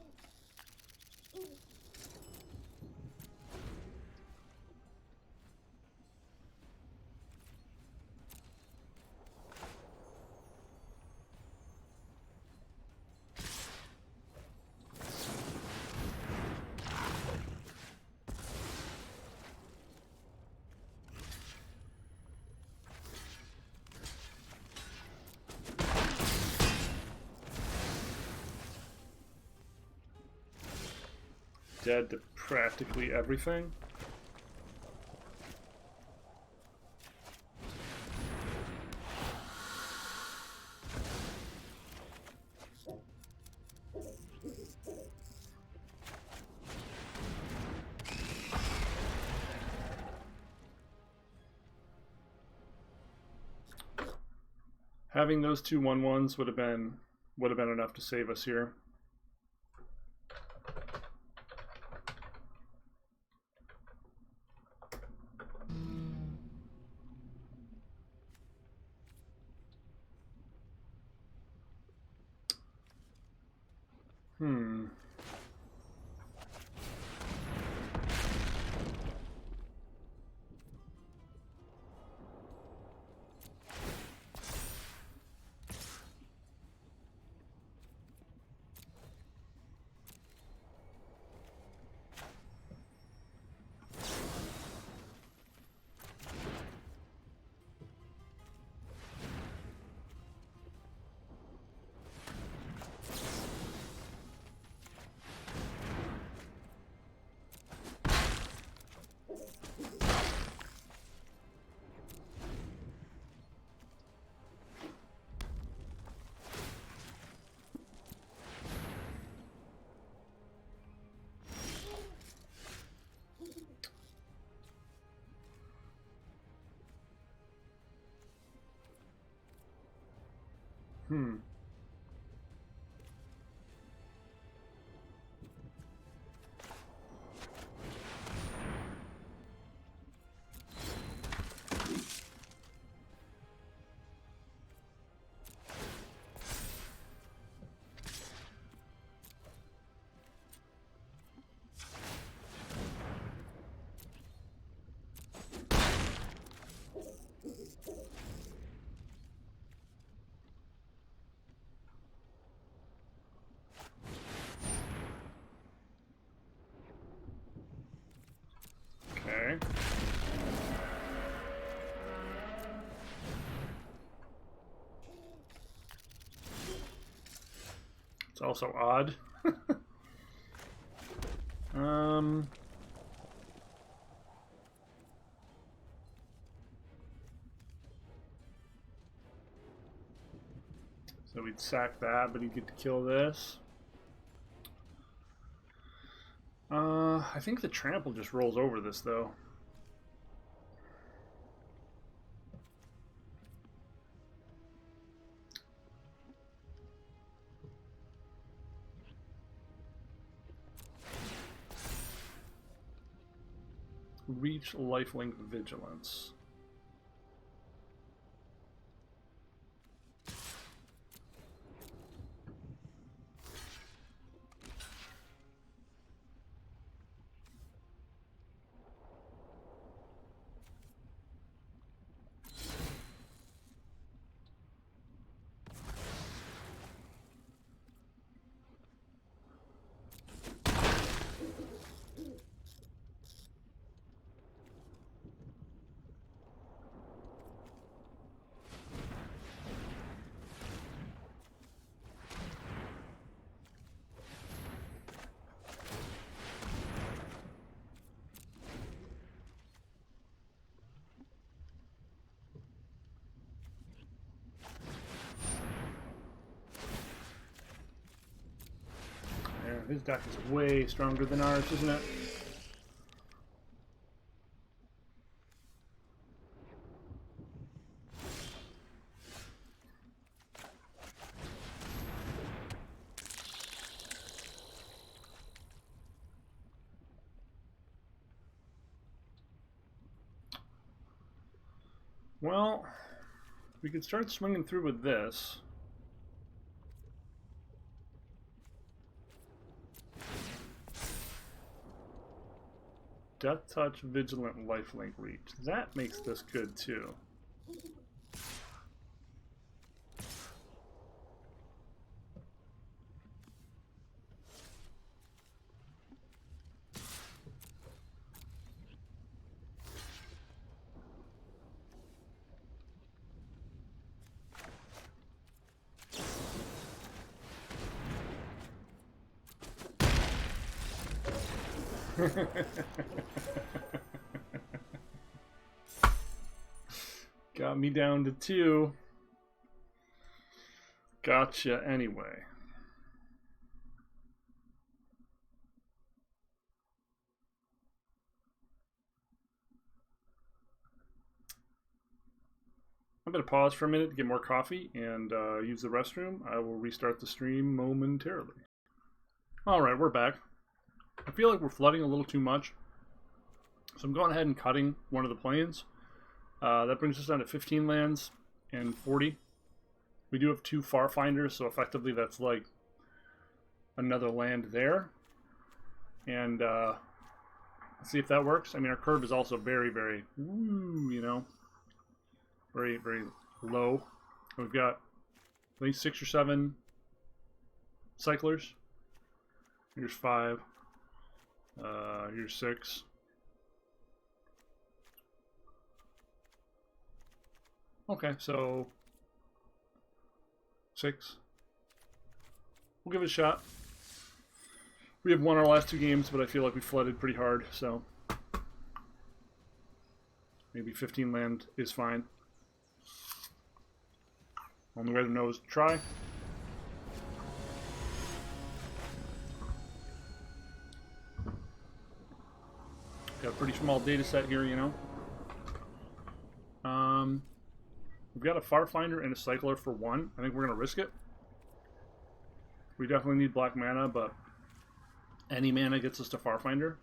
Dead to practically everything. Having those 2 1/1s would have been enough to save us here. Okay. It's also odd. So we'd sack that, but he'd get to kill this. I think the trample just rolls over this, though. Reach lifelink vigilance. His deck is way stronger than ours, isn't it? Well, we could start swinging through with this. Death Touch, Vigilant, Lifelink, Reach. That makes this good too. Got me down to 2. Gotcha anyway. I'm going to pause for a minute to get more coffee and use the restroom. I will restart the stream momentarily. Alright, we're back. I feel like we're flooding a little too much, so I'm going ahead and cutting one of the planes. That brings us down to 15 lands and 40. We do have 2 Farfinders, so effectively that's like another land there. And let's see if that works. I mean, our curve is also very, very, you know, very, very low. We've got, I think, 6 or 7 cyclers. Here's 5. Here's 6. Okay, so 6. We'll give it a shot. We have won our last 2 games, but I feel like we flooded pretty hard, so maybe 15 land is fine. Only way to know is to try. Got a pretty small data set here, you know. We've got a Farfinder and a Cycler for 1. I think we're going to risk it. We definitely need black mana, but any mana gets us to Farfinder.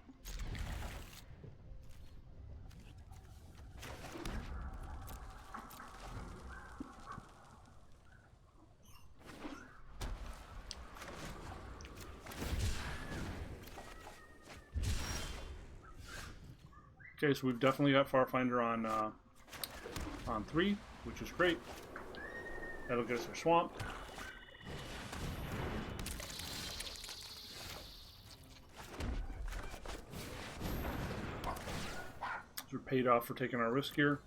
Okay, so we've definitely got Farfinder on 3, which is great. That'll get us our swamp. So we're paid off for taking our risk here.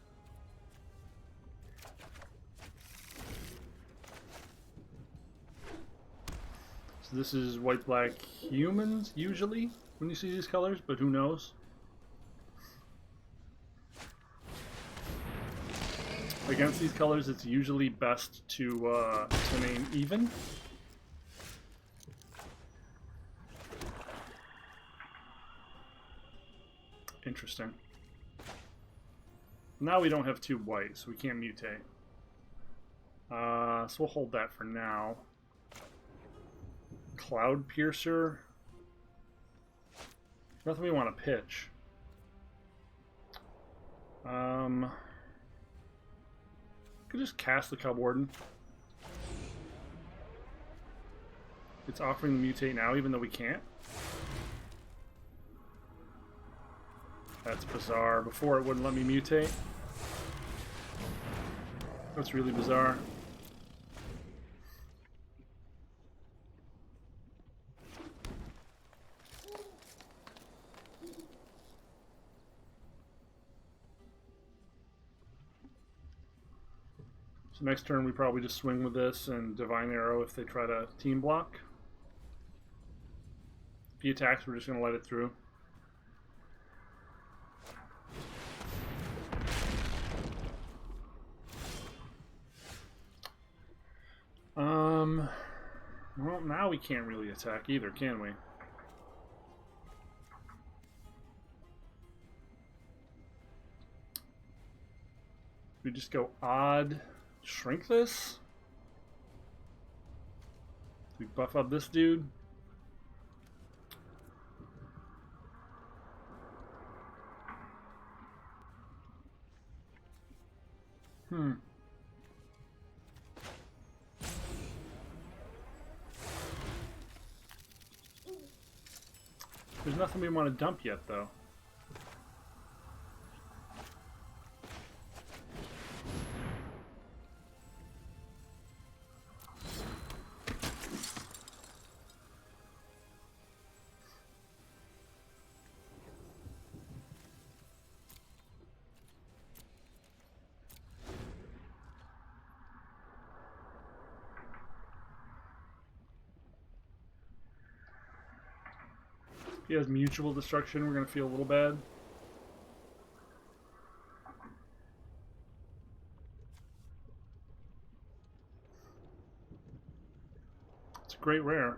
So this is white-black humans, usually, when you see these colors, but who knows? Against these colors, it's usually best to name even. Interesting. Now we don't have 2 white, so we can't mutate. So we'll hold that for now. Cloud Piercer. Nothing we want to pitch. Could just cast the Cub Warden. It's offering the mutate now, even though we can't. That's bizarre. Before it wouldn't let me mutate. That's really bizarre. So next turn we probably just swing with this and Divine Arrow if they try to team block. If he attacks, we're just going to let it through. Well, now we can't really attack either, can we? We just go odd, shrink this? We buff up this dude? There's nothing we want to dump yet, though. If he has mutual destruction, we're going to feel a little bad. It's a great rare.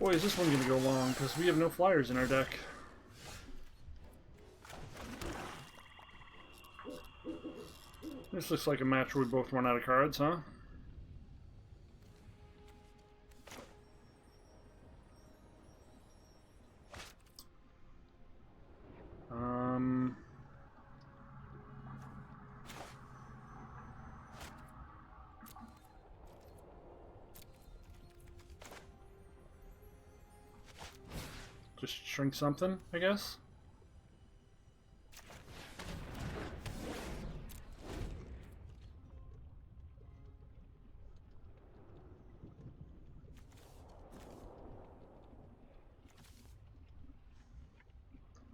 Boy, is this one going to go long, because we have no flyers in our deck. This looks like a match where we both run out of cards, huh? Just shrink something, I guess.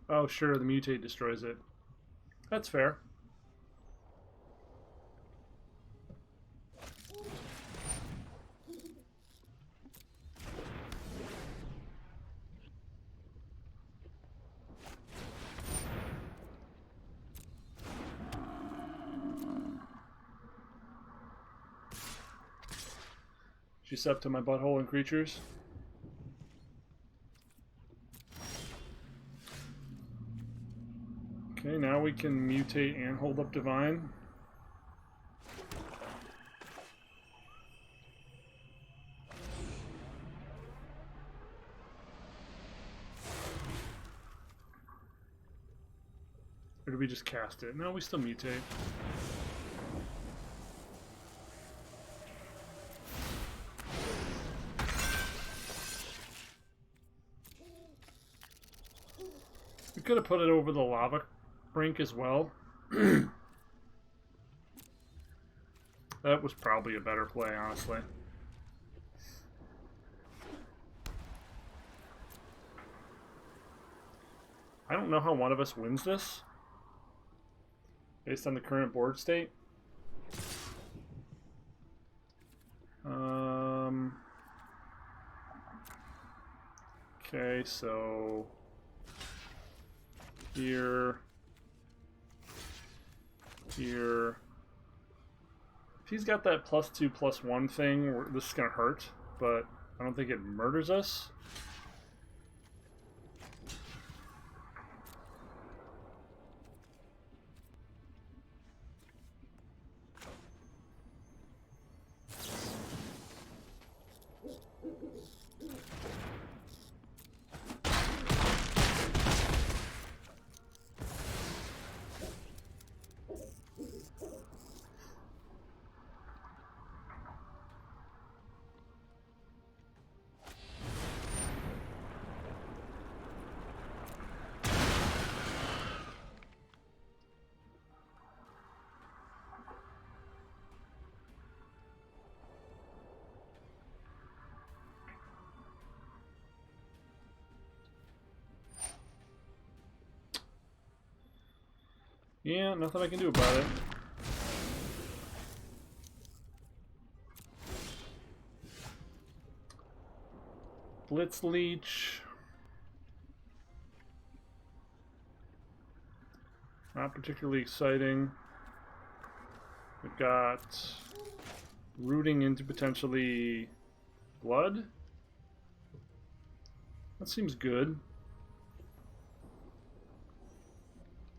Oh, sure, the mutate destroys it. That's fair. She's up to my butthole and creatures. Okay, now we can mutate and hold up Divine. Or do we just cast it? No, we still mutate. We could have put it over the lava brink as well. That was probably a better play, honestly. I don't know how one of us wins this based on the current board state. Okay, so here. If he's got that +2/+1 thing, this is going to hurt, but I don't think it murders us. Yeah, nothing I can do about it. Blitz Leech. Not particularly exciting. We've got rooting into potentially blood. That seems good.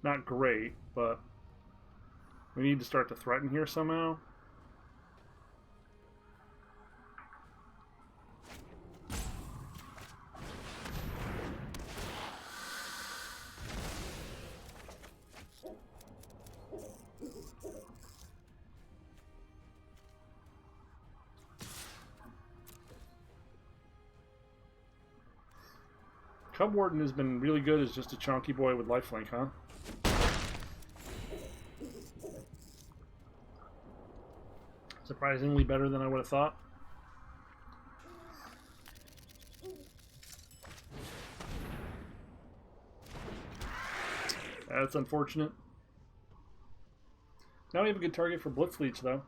Not great, but we need to start to threaten here somehow. Cub Warden has been really good as just a chunky boy with lifelink, huh? Surprisingly better than I would have thought. That's unfortunate. Now we have a good target for Blitz Leech, though.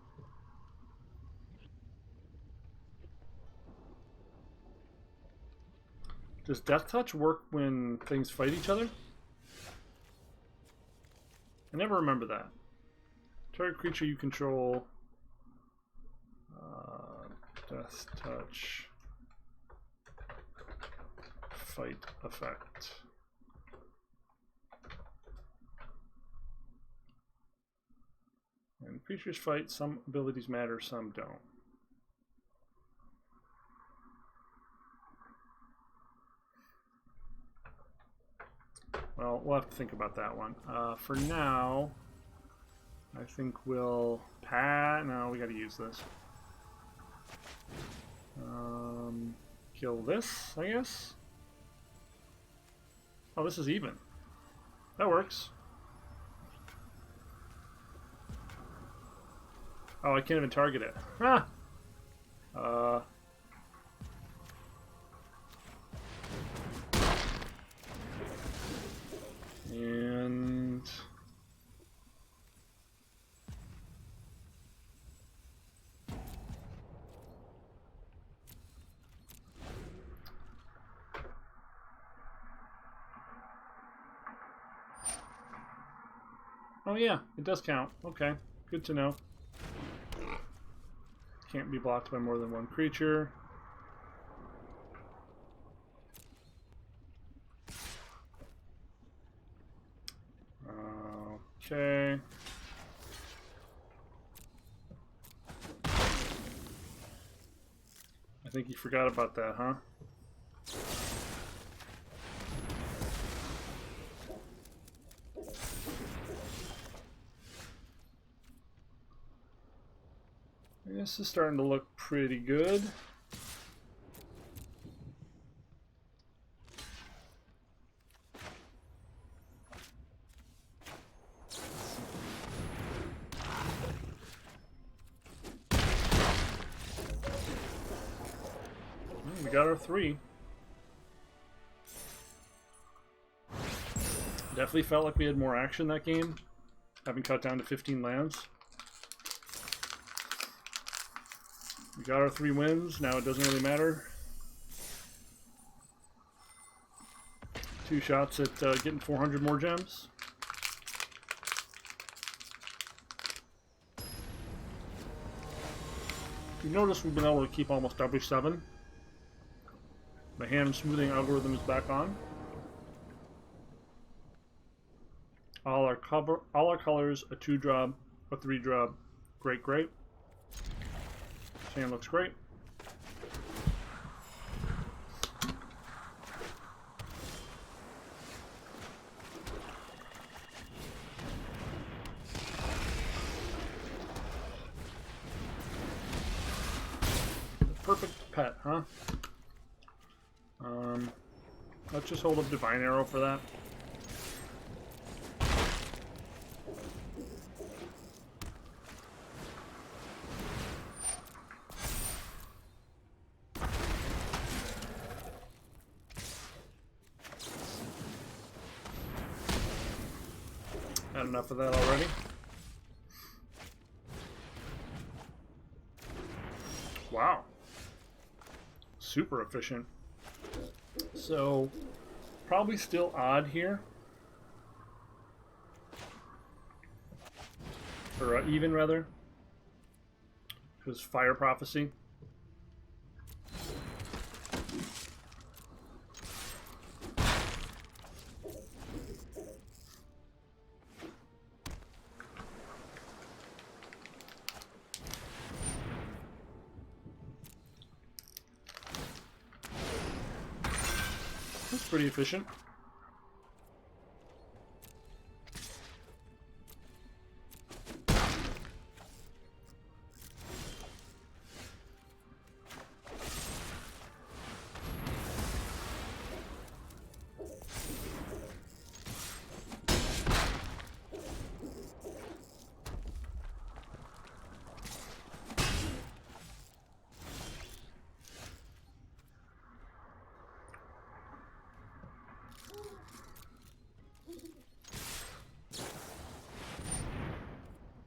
Does Death Touch work when things fight each other? I never remember that. Target creature you control. Death Touch. Fight effect. And creatures fight, some abilities matter, some don't. Well, we'll have to think about that one. For now, I think we'll no, we gotta use this. Kill this, I guess. Oh, this is even. That works. Oh, I can't even target it. Ah! And... oh yeah, it does count. Okay, good to know. Can't be blocked by more than one creature. Okay. I think you forgot about that, huh? This is starting to look pretty good. We got our 3. Definitely felt like we had more action that game, having cut down to 15 lands. We got our 3 wins, now it doesn't really matter. 2 shots at getting 400 more gems. You notice we've been able to keep almost every 7. The hand smoothing algorithm is back on. All our colors, a 2-drop, a 3-drop, great, great. Hand looks great. Perfect pet, huh? Let's just hold up Divine Arrow for that. enough of that already. Wow. Super efficient. So, probably still odd here. Or even, rather. Because Fire Prophecy. That's pretty efficient.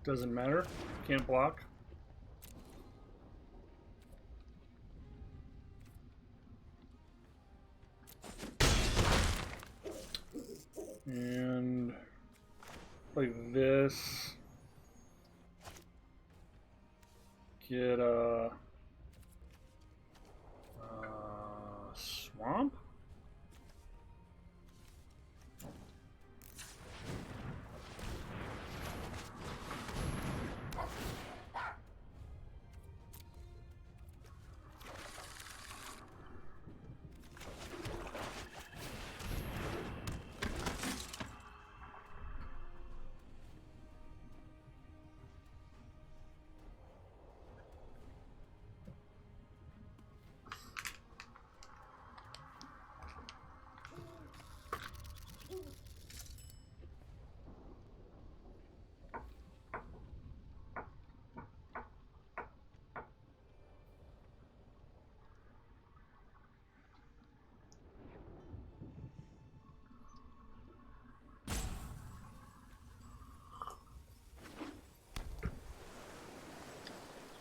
Doesn't matter. Can't block. And like this. Get a swamp.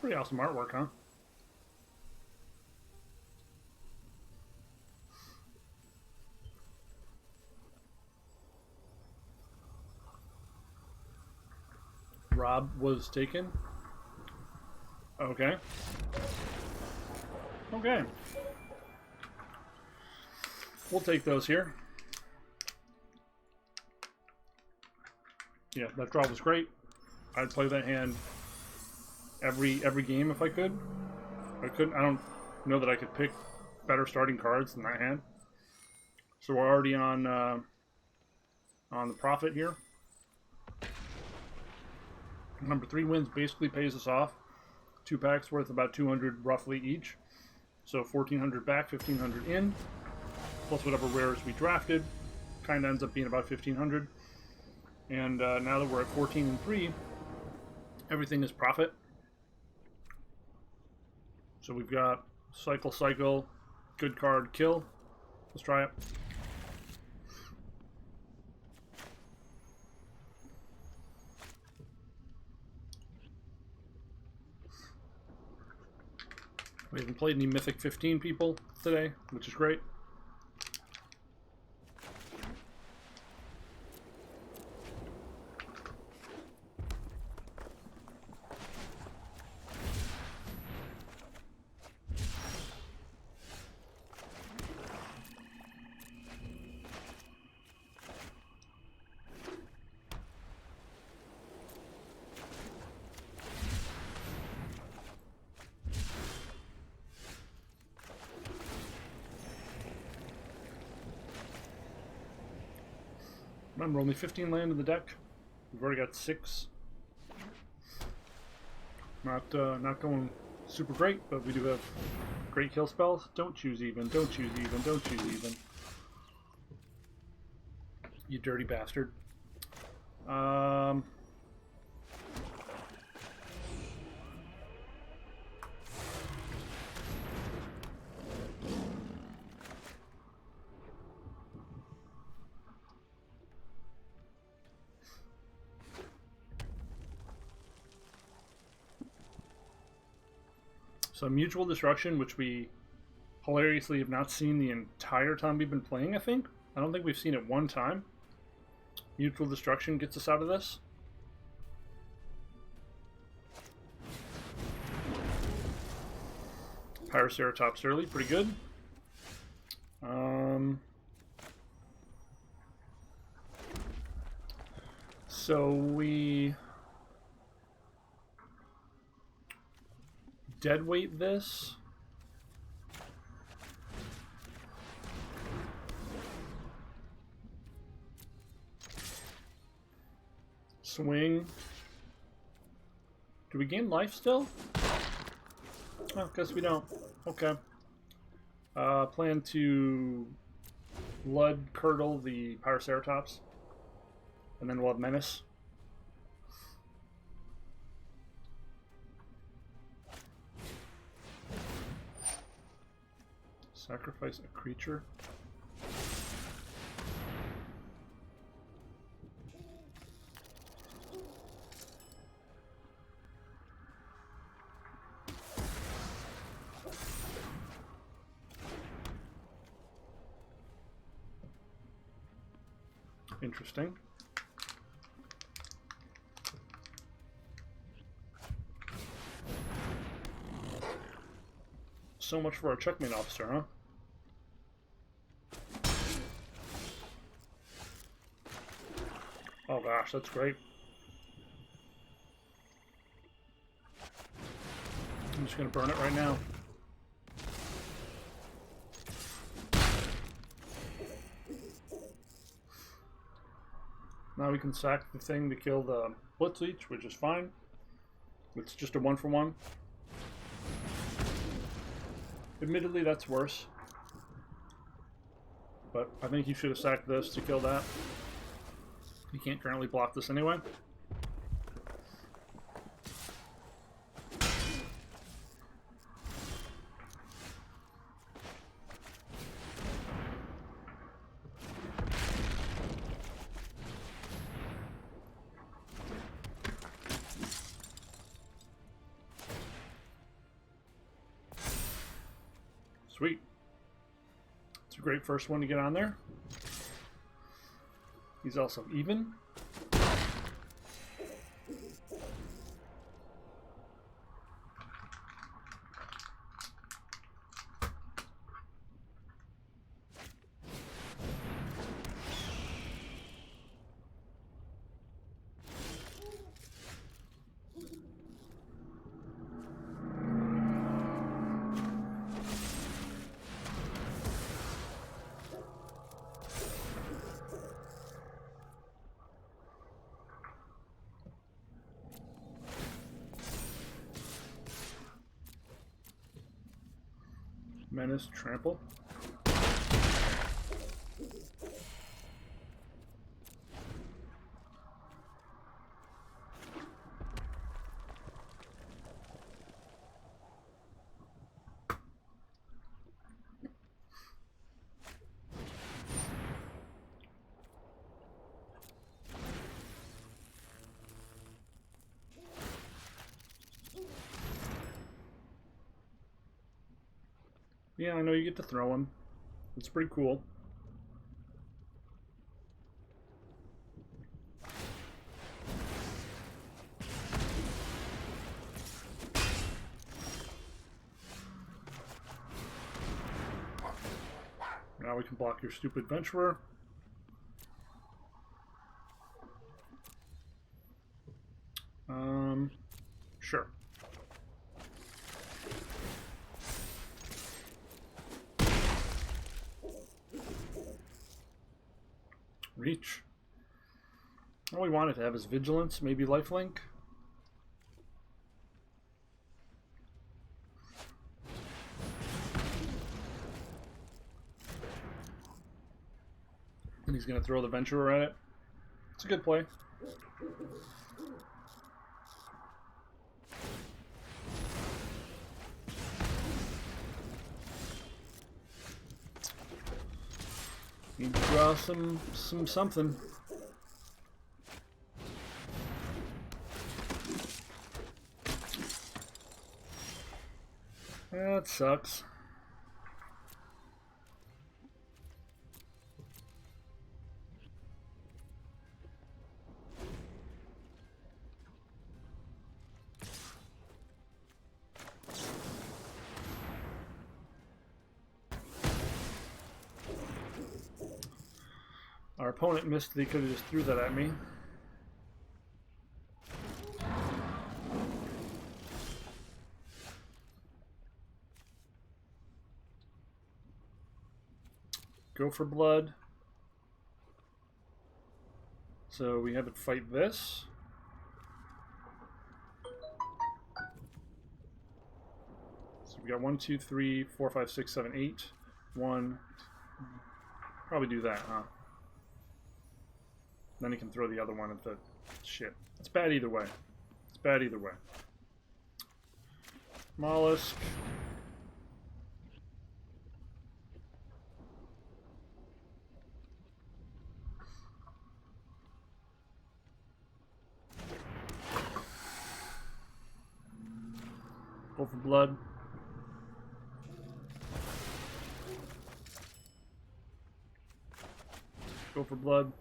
Pretty awesome artwork, huh? Rob was taken. Okay. Okay. We'll take those here. Yeah, that draw was great. I'd play that hand every game if I could. I don't know that I could pick better starting cards than that hand. So we're already on the profit here. Number 3 wins basically pays us off. 2 packs worth about 200 roughly each. So 1,400 back, 1,500 in, plus whatever rares we drafted. Kind of ends up being about 1,500. And now that we're at 14 and 3, everything is profit. So we've got cycle, good card, kill. Let's try it. We haven't played any Mythic 15 people today, which is great. Remember, only 15 land in the deck. We've already got 6. Not going super great, but we do have great kill spells. Don't choose even. Don't choose even. Don't choose even. You dirty bastard. So Mutual Destruction, which we hilariously have not seen the entire time we've been playing, I think. I don't think we've seen it one time. Mutual Destruction gets us out of this. Pyroceratops early, pretty good. So we deadweight this. Swing. Do we gain life still? Oh, guess we don't. Okay. Plan to blood curdle the Pyroceratops. And then we'll have Menace. Sacrifice a creature. Interesting. So much for our checkmate officer, huh? Oh gosh, that's great. I'm just gonna burn it right now. Now we can sack the thing to kill the Blitz Leech, which is fine. It's just a 1-for-1. Admittedly, that's worse. But I think you should have sacked this to kill that. You can't currently block this anyway. Sweet. It's a great first one to get on there. He's also even. Menace, trample. Yeah, I know you get to throw him. It's pretty cool. Now we can block your stupid Venturer. Sure. Reach. All we wanted to have is Vigilance, maybe Lifelink. And he's going to throw the Venturer at it. It's a good play. Need to draw some something. That sucks. Our opponent missed. They could have just threw that at me. Go for blood. So we have to fight this. So we got 1, 2, 3, 4, 5, 6, 7, 8. 1. Probably do that, huh? Then he can throw the other one at the shit. It's bad either way. It's bad either way. Mollusk. Go for blood. Go for blood.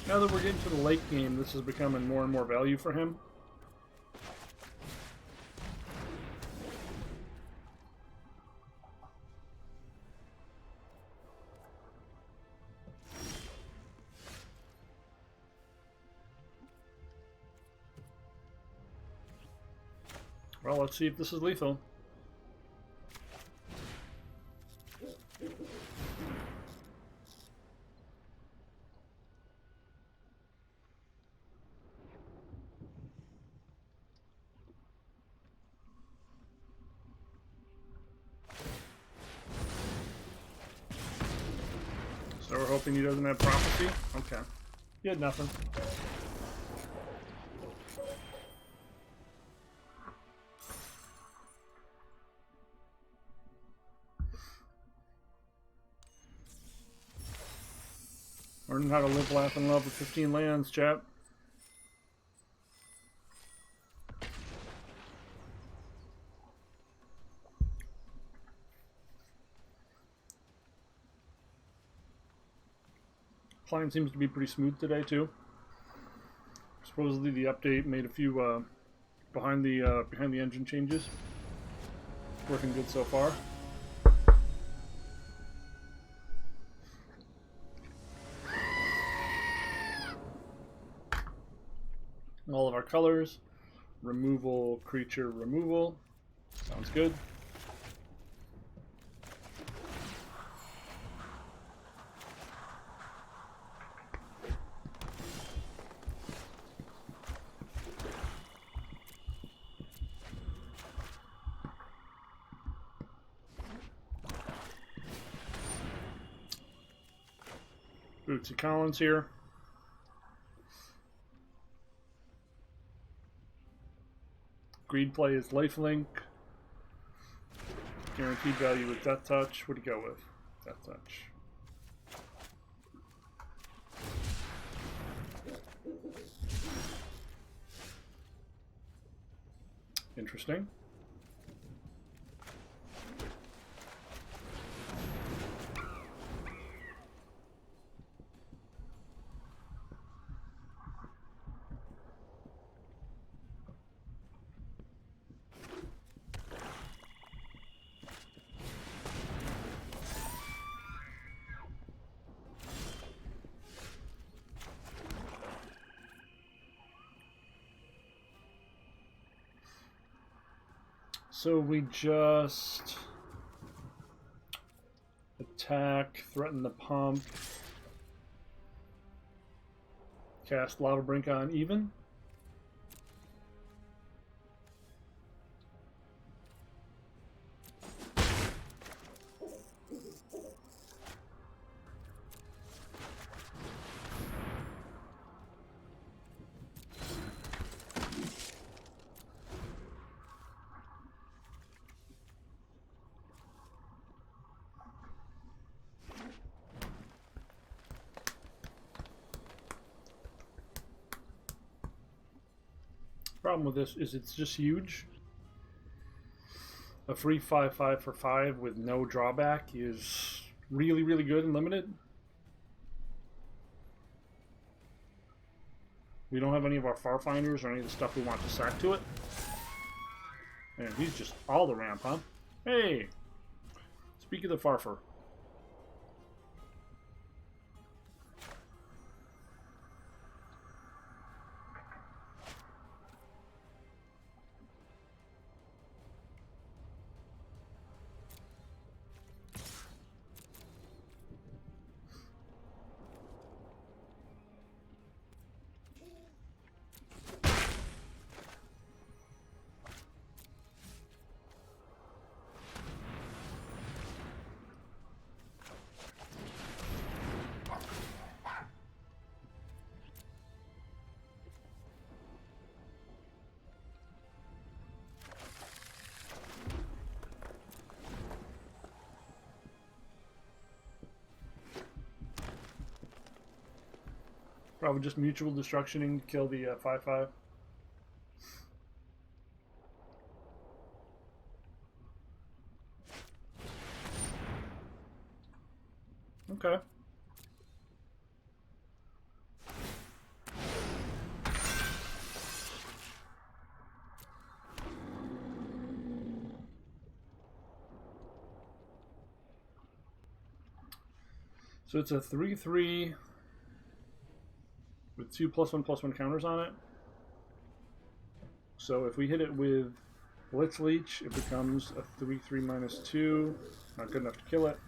Now that we're getting to the late game, this is becoming more and more value for him. Well, let's see if this is lethal. So we're hoping he doesn't have prophecy? Okay. He had nothing. Learning how to live, laugh, and love with 15 lands, chap. Client seems to be pretty smooth today too. Supposedly the update made a few behind the engine changes. Working good so far. All of our colors. Removal, creature, removal. Sounds good. Bootsy Collins here. Greed play is lifelink. Guaranteed value with Death Touch. What do you go with? Death Touch. Interesting. So we just attack, threaten the pump, cast Lava Brink on even. Problem with this is it's just huge. A free 5/5 for 5 with no drawback is really, really good and limited. We don't have any of our Farfinders or any of the stuff we want to sack to it. And he's just all the ramp, huh? Hey! Speak of the Farfer. Probably just mutual destructioning to kill the 5/5. Okay. So it's a 3/3 with 2 +1/+1 counters on it. So if we hit it with Blitz Leech, it becomes a 3/3 -2. Not good enough to kill it.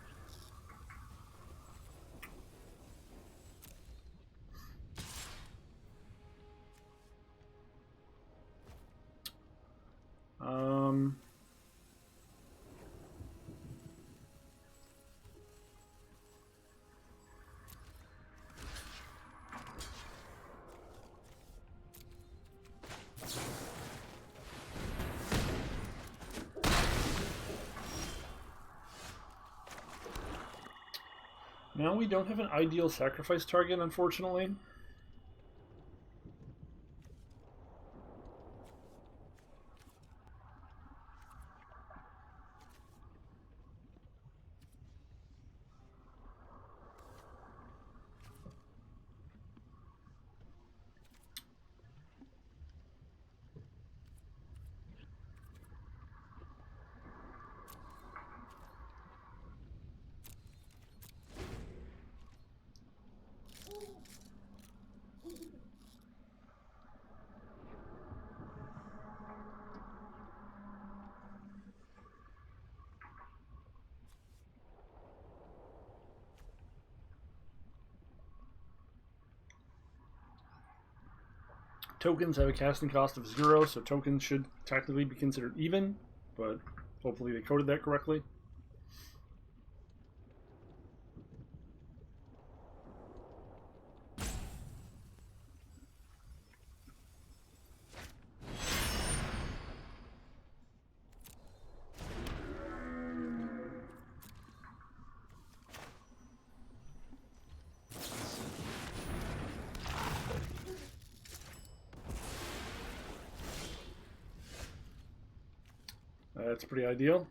Now we don't have an ideal sacrifice target, unfortunately. Tokens have a casting cost of 0, so tokens should technically be considered even, but hopefully they coded that correctly. That's pretty ideal.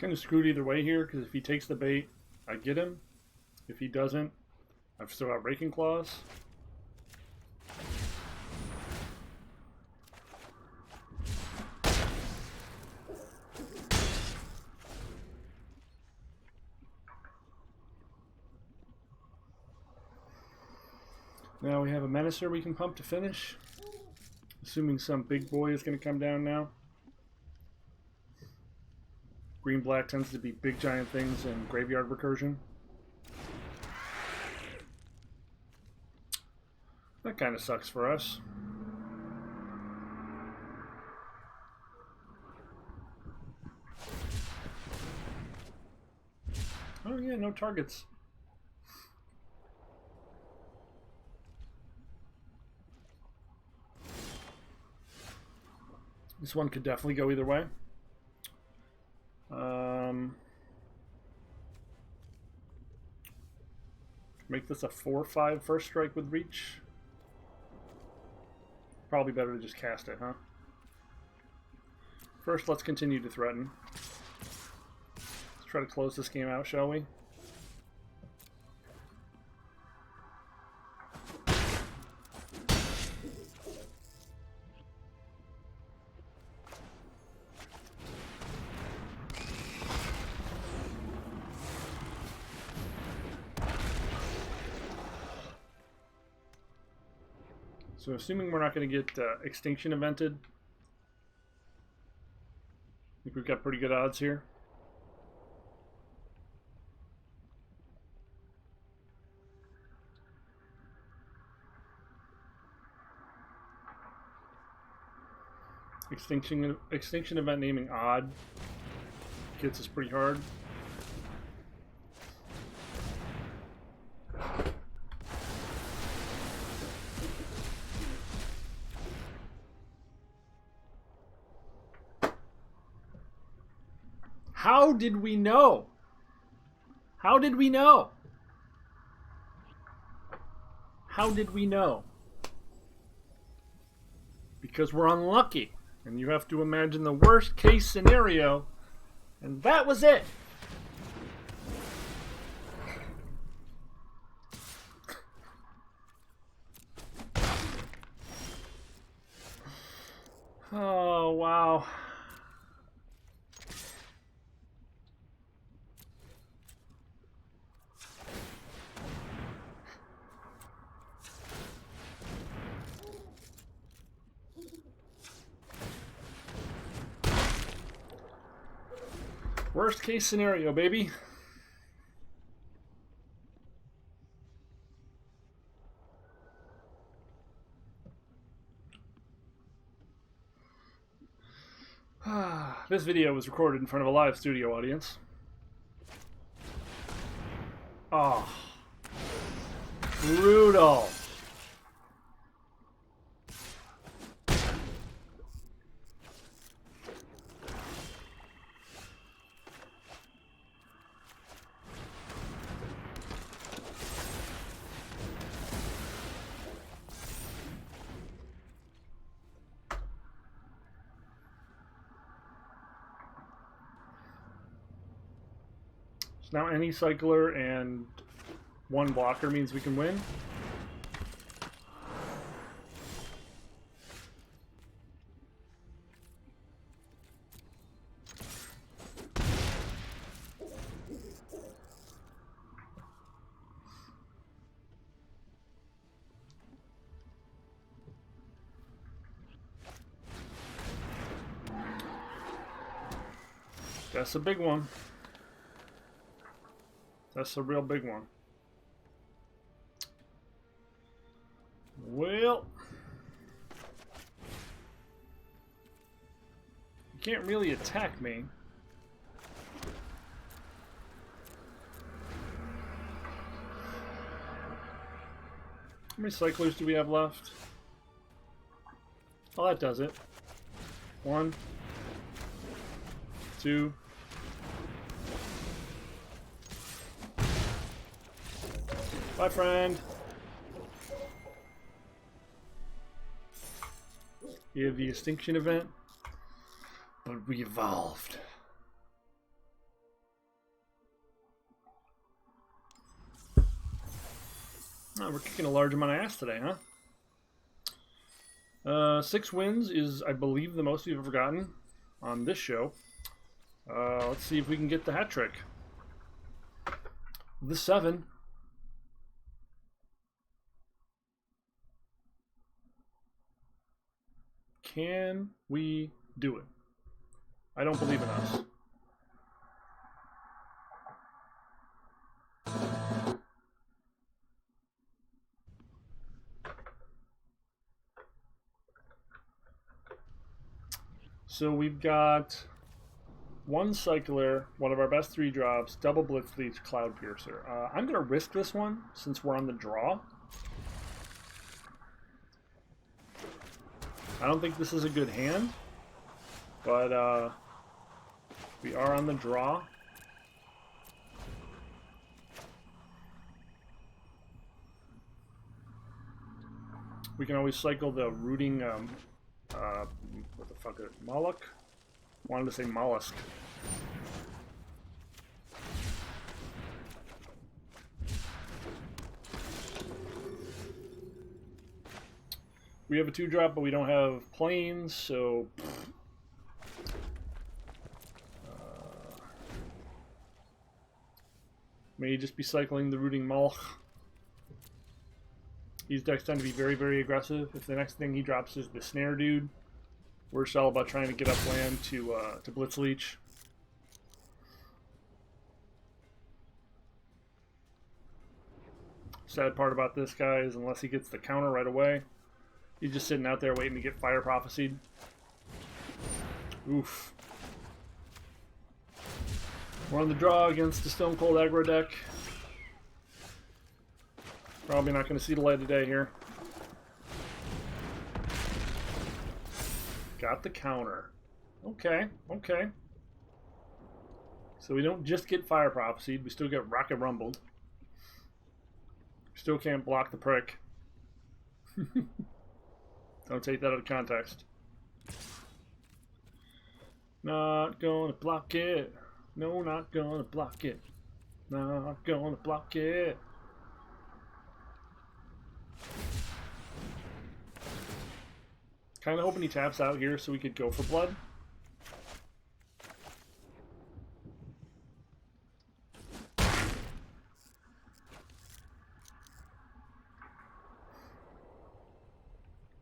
Kind of screwed either way here, because if he takes the bait, I get him. If he doesn't, I've still got Raking Claws. Now we have a Menacer we can pump to finish. Assuming some big boy is going to come down now. Green-black tends to be big giant things and graveyard recursion. That kind of sucks for us. Oh yeah, no targets. This one could definitely go either way. Make this a 4/5 first strike with reach. Probably better to just cast it, huh? First, let's continue to threaten. Let's try to close this game out, shall we? So assuming we're not going to get Extinction Evented, I think we've got pretty good odds here. Extinction Event naming odd gets us pretty hard. How did we know? How did we know? How did we know? Because we're unlucky. And you have to imagine the worst case scenario. And that was it. Oh, wow. Worst case scenario, baby. This video was recorded in front of a live studio audience. Oh. Brutal. Now any cycler and one blocker means we can win. That's a big one. That's a real big one. Well, you can't really attack me. How many cyclers do we have left? Oh, that does it. 1, 2. Bye, friend. You have the Extinction Event, but we evolved. Oh, we're kicking a large amount of ass today, huh? 6 wins is, I believe, the most we've ever gotten on this show. Let's see if we can get the hat trick. The 7. Can we do it? I don't believe in us. So we've got 1 Cycler, one of our best 3 drops, double Blitz Leech, Cloud Piercer. I'm going to risk this one since we're on the draw. I don't think this is a good hand, but we are on the draw. We can always cycle the rooting, what the fuck is it? Moloch? Wanted to say mollusk. We have a 2-drop, but we don't have planes, so may just be cycling the rooting Moloch. These decks tend to be very, very aggressive. If the next thing he drops is the Snare Dude, we're just all about trying to get up land to Blitz Leech. Sad part about this guy is unless he gets the counter right away, he's just sitting out there waiting to get Fire Prophesied. Oof. We're on the draw against the Stone Cold aggro deck. Probably not going to see the light of day here. Got the counter. Okay, okay. So we don't just get Fire Prophesied, we still get Rocket Rumbled. Still can't block the prick. Don't take that out of context. Not gonna block it. No, not gonna block it. Not gonna block it. Kind of hoping he taps out here so we could go for blood.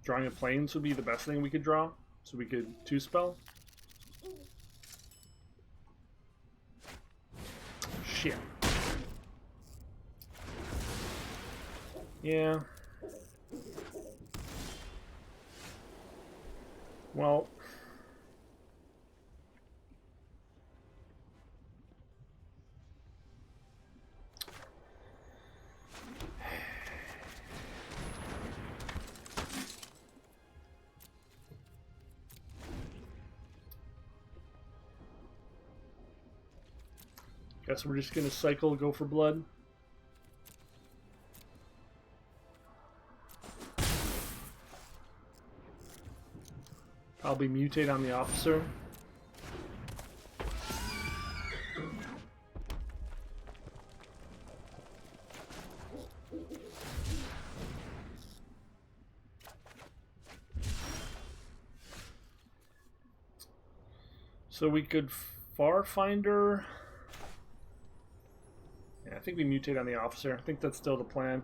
Drawing a plains would be the best thing we could draw, so we could 2-spell. Shit. Yeah. Well, guess we're just gonna cycle, go for blood. Probably mutate on the officer. So we could Farfinder. Yeah, I think we mutate on the officer. I think that's still the plan.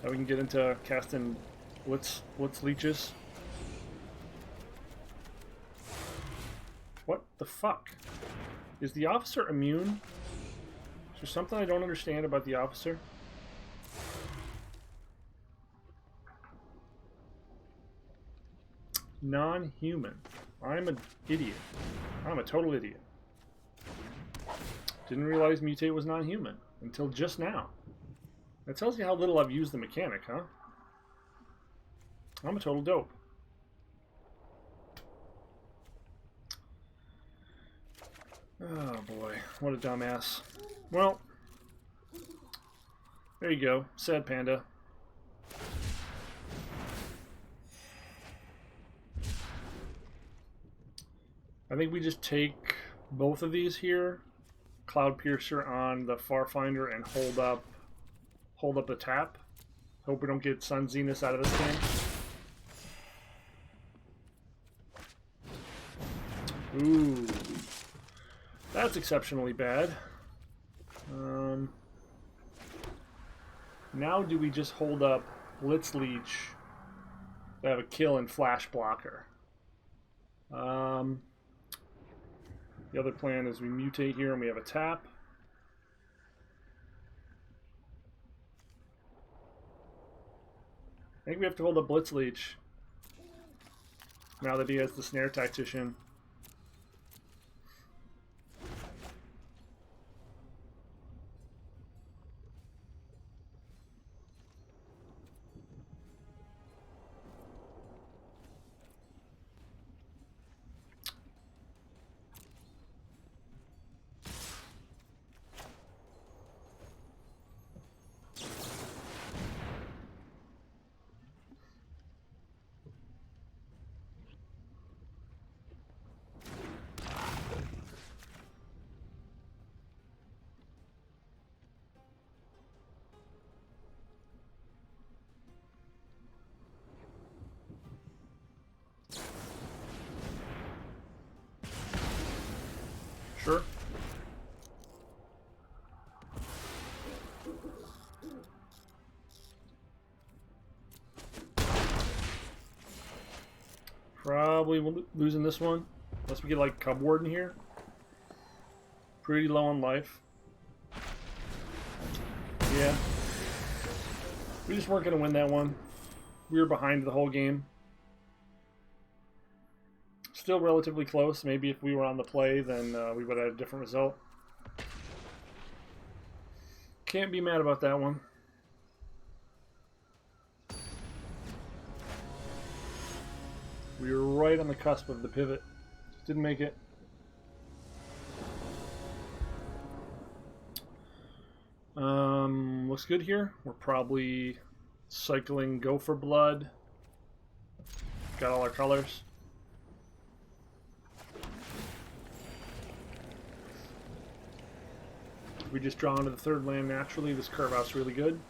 Now we can get into casting Blitz Leeches. What the fuck? Is the officer immune? Is there something I don't understand about the officer? Non-human. I'm an idiot. I'm a total idiot. Didn't realize mutate was non-human until just now. That tells you how little I've used the mechanic, huh? I'm a total dope. Oh boy, what a dumbass. Well, there you go. Sad panda. I think we just take both of these here, Cloud Piercer on the Farfinder, and hold up the tap. Hope we don't get Sun Zenith out of this game. Ooh. That's exceptionally bad. Now do we just hold up Blitz Leech to have a kill and flash blocker? The other plan is we mutate here and we have a tap. I think we have to hold up Blitz Leech now that he has the Snare Tactician. Sure. Probably losing this one. Unless we get like Cub Warden here. Pretty low on life. Yeah. We just weren't going to win that one. We were behind the whole game. Still relatively close. Maybe if we were on the play, then we would have had a different result. Can't be mad about that one. We were right on the cusp of the pivot. Just didn't make it. Looks good here. We're probably cycling Go for Blood. Got all our colors. We just draw into the third land naturally. This curve out's really good.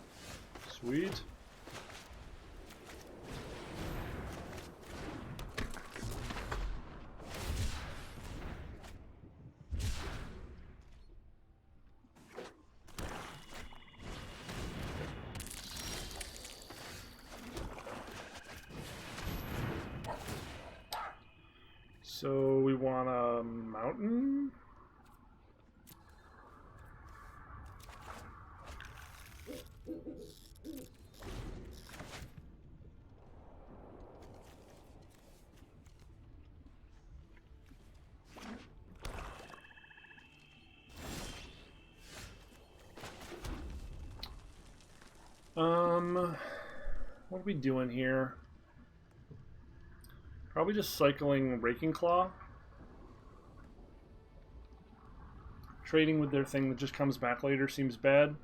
Sweet. So we want a mountain. What are we doing here? Probably just cycling Raking Claw. Trading with their thing that just comes back later seems bad.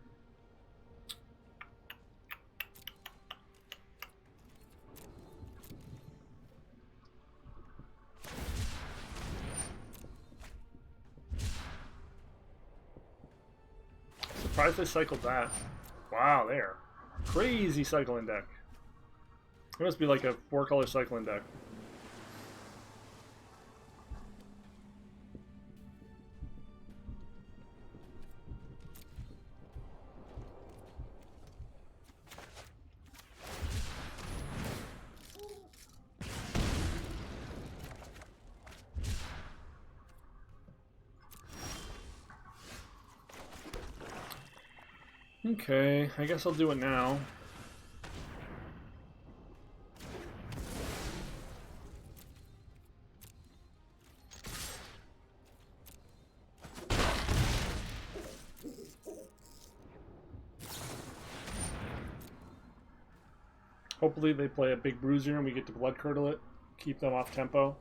Surprised they cycled that. Wow, there. Crazy cycling deck. It must be like a 4-color cycling deck. Okay, I guess I'll do it now. Hopefully they play a big bruiser and we get to blood curdle it, keep them off tempo.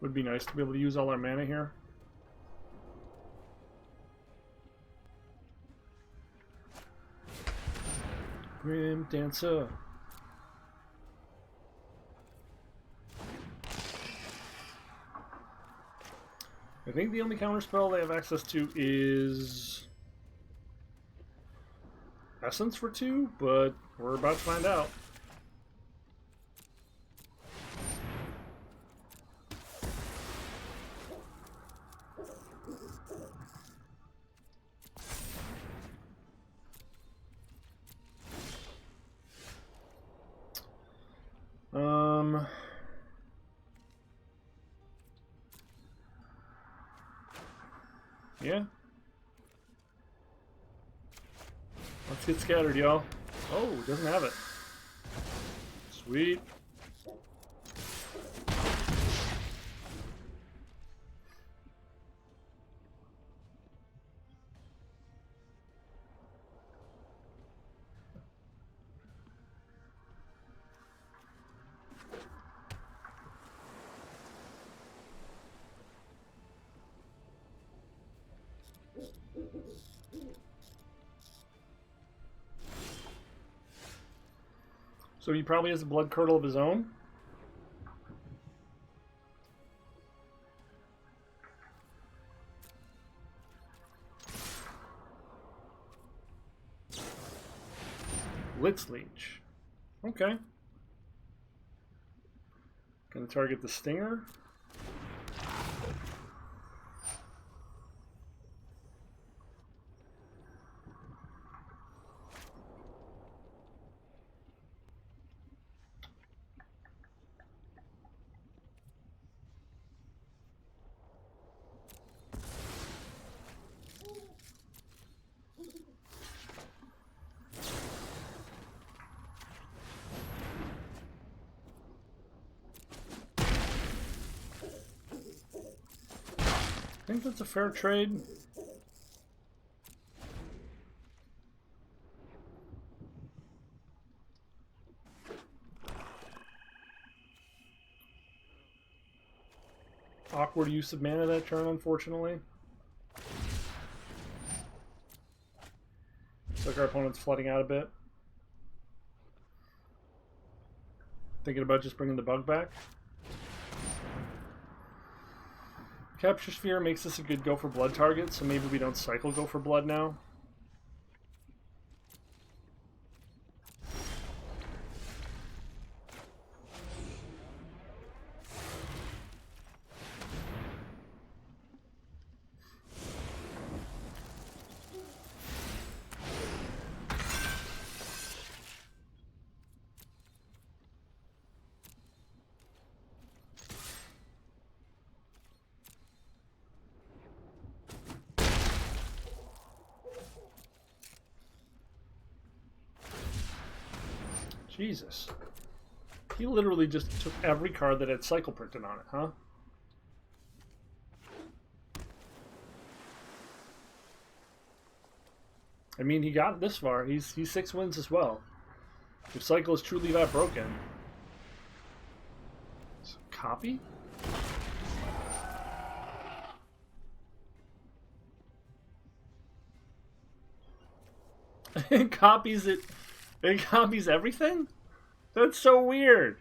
Would be nice to be able to use all our mana here. Grim Dancer. I think the only counterspell they have access to is Essence for 2, but we're about to find out. Yeah. Let's get scattered, y'all. Oh, it doesn't have it. Sweet. So he probably has a blood curdle of his own. Blitz Leech. Okay. Gonna target the Stinger. I think that's a fair trade. Awkward use of mana that turn, unfortunately. Looks like our opponent's flooding out a bit. Thinking about just bringing the bug back. Capture Sphere makes this a good go for blood target, so maybe we don't cycle go for blood now. Jesus. He literally just took every card that had cycle printed on it, huh? I mean, he got this far. He's 6 wins as well. If cycle is truly that broken. So, copy? It copies it. It copies everything? That's so weird.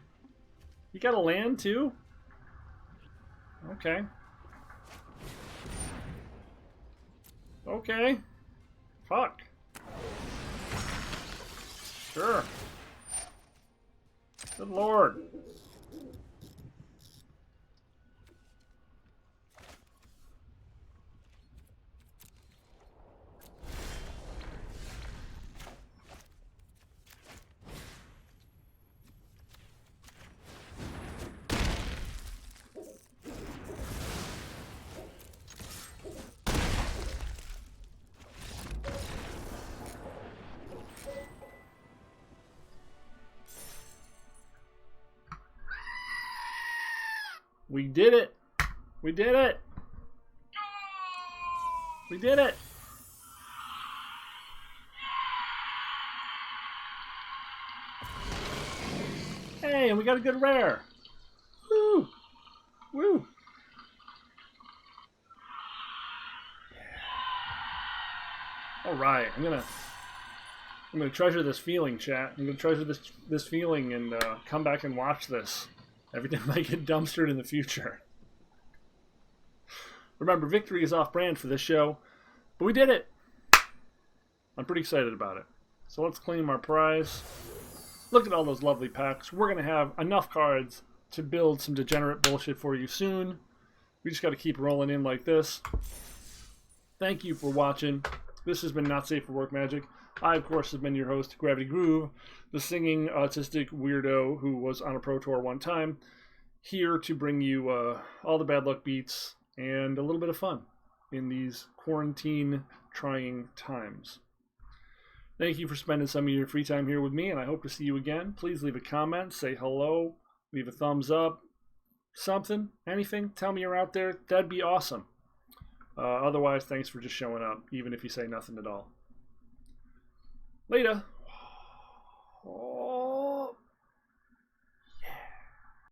You got a land too? Okay. Okay. Fuck. Sure. Good lord. We did it! We did it! We did it! Hey, and we got a good rare! Woo! Woo! Alright, I'm gonna I'm going to treasure this feeling, chat. I'm going to treasure this feeling and come back and watch this every time I get dumpstered in the future. Remember, victory is off-brand for this show, but we did it. I'm pretty excited about it. So let's claim our prize. Look at all those lovely packs. We're going to have enough cards to build some degenerate bullshit for you soon. We just got to keep rolling in like this. Thank you for watching. This has been Not Safe for Work Magic. I, of course, have been your host, Gravity Groove, the singing autistic weirdo who was on a Pro Tour one time, here to bring you all the bad luck beats and a little bit of fun in these quarantine trying times. Thank you for spending some of your free time here with me, and I hope to see you again. Please leave a comment, say hello, leave a thumbs up, something, anything. Tell me you're out there. That'd be awesome. Otherwise, thanks for just showing up, even if you say nothing at all. Later.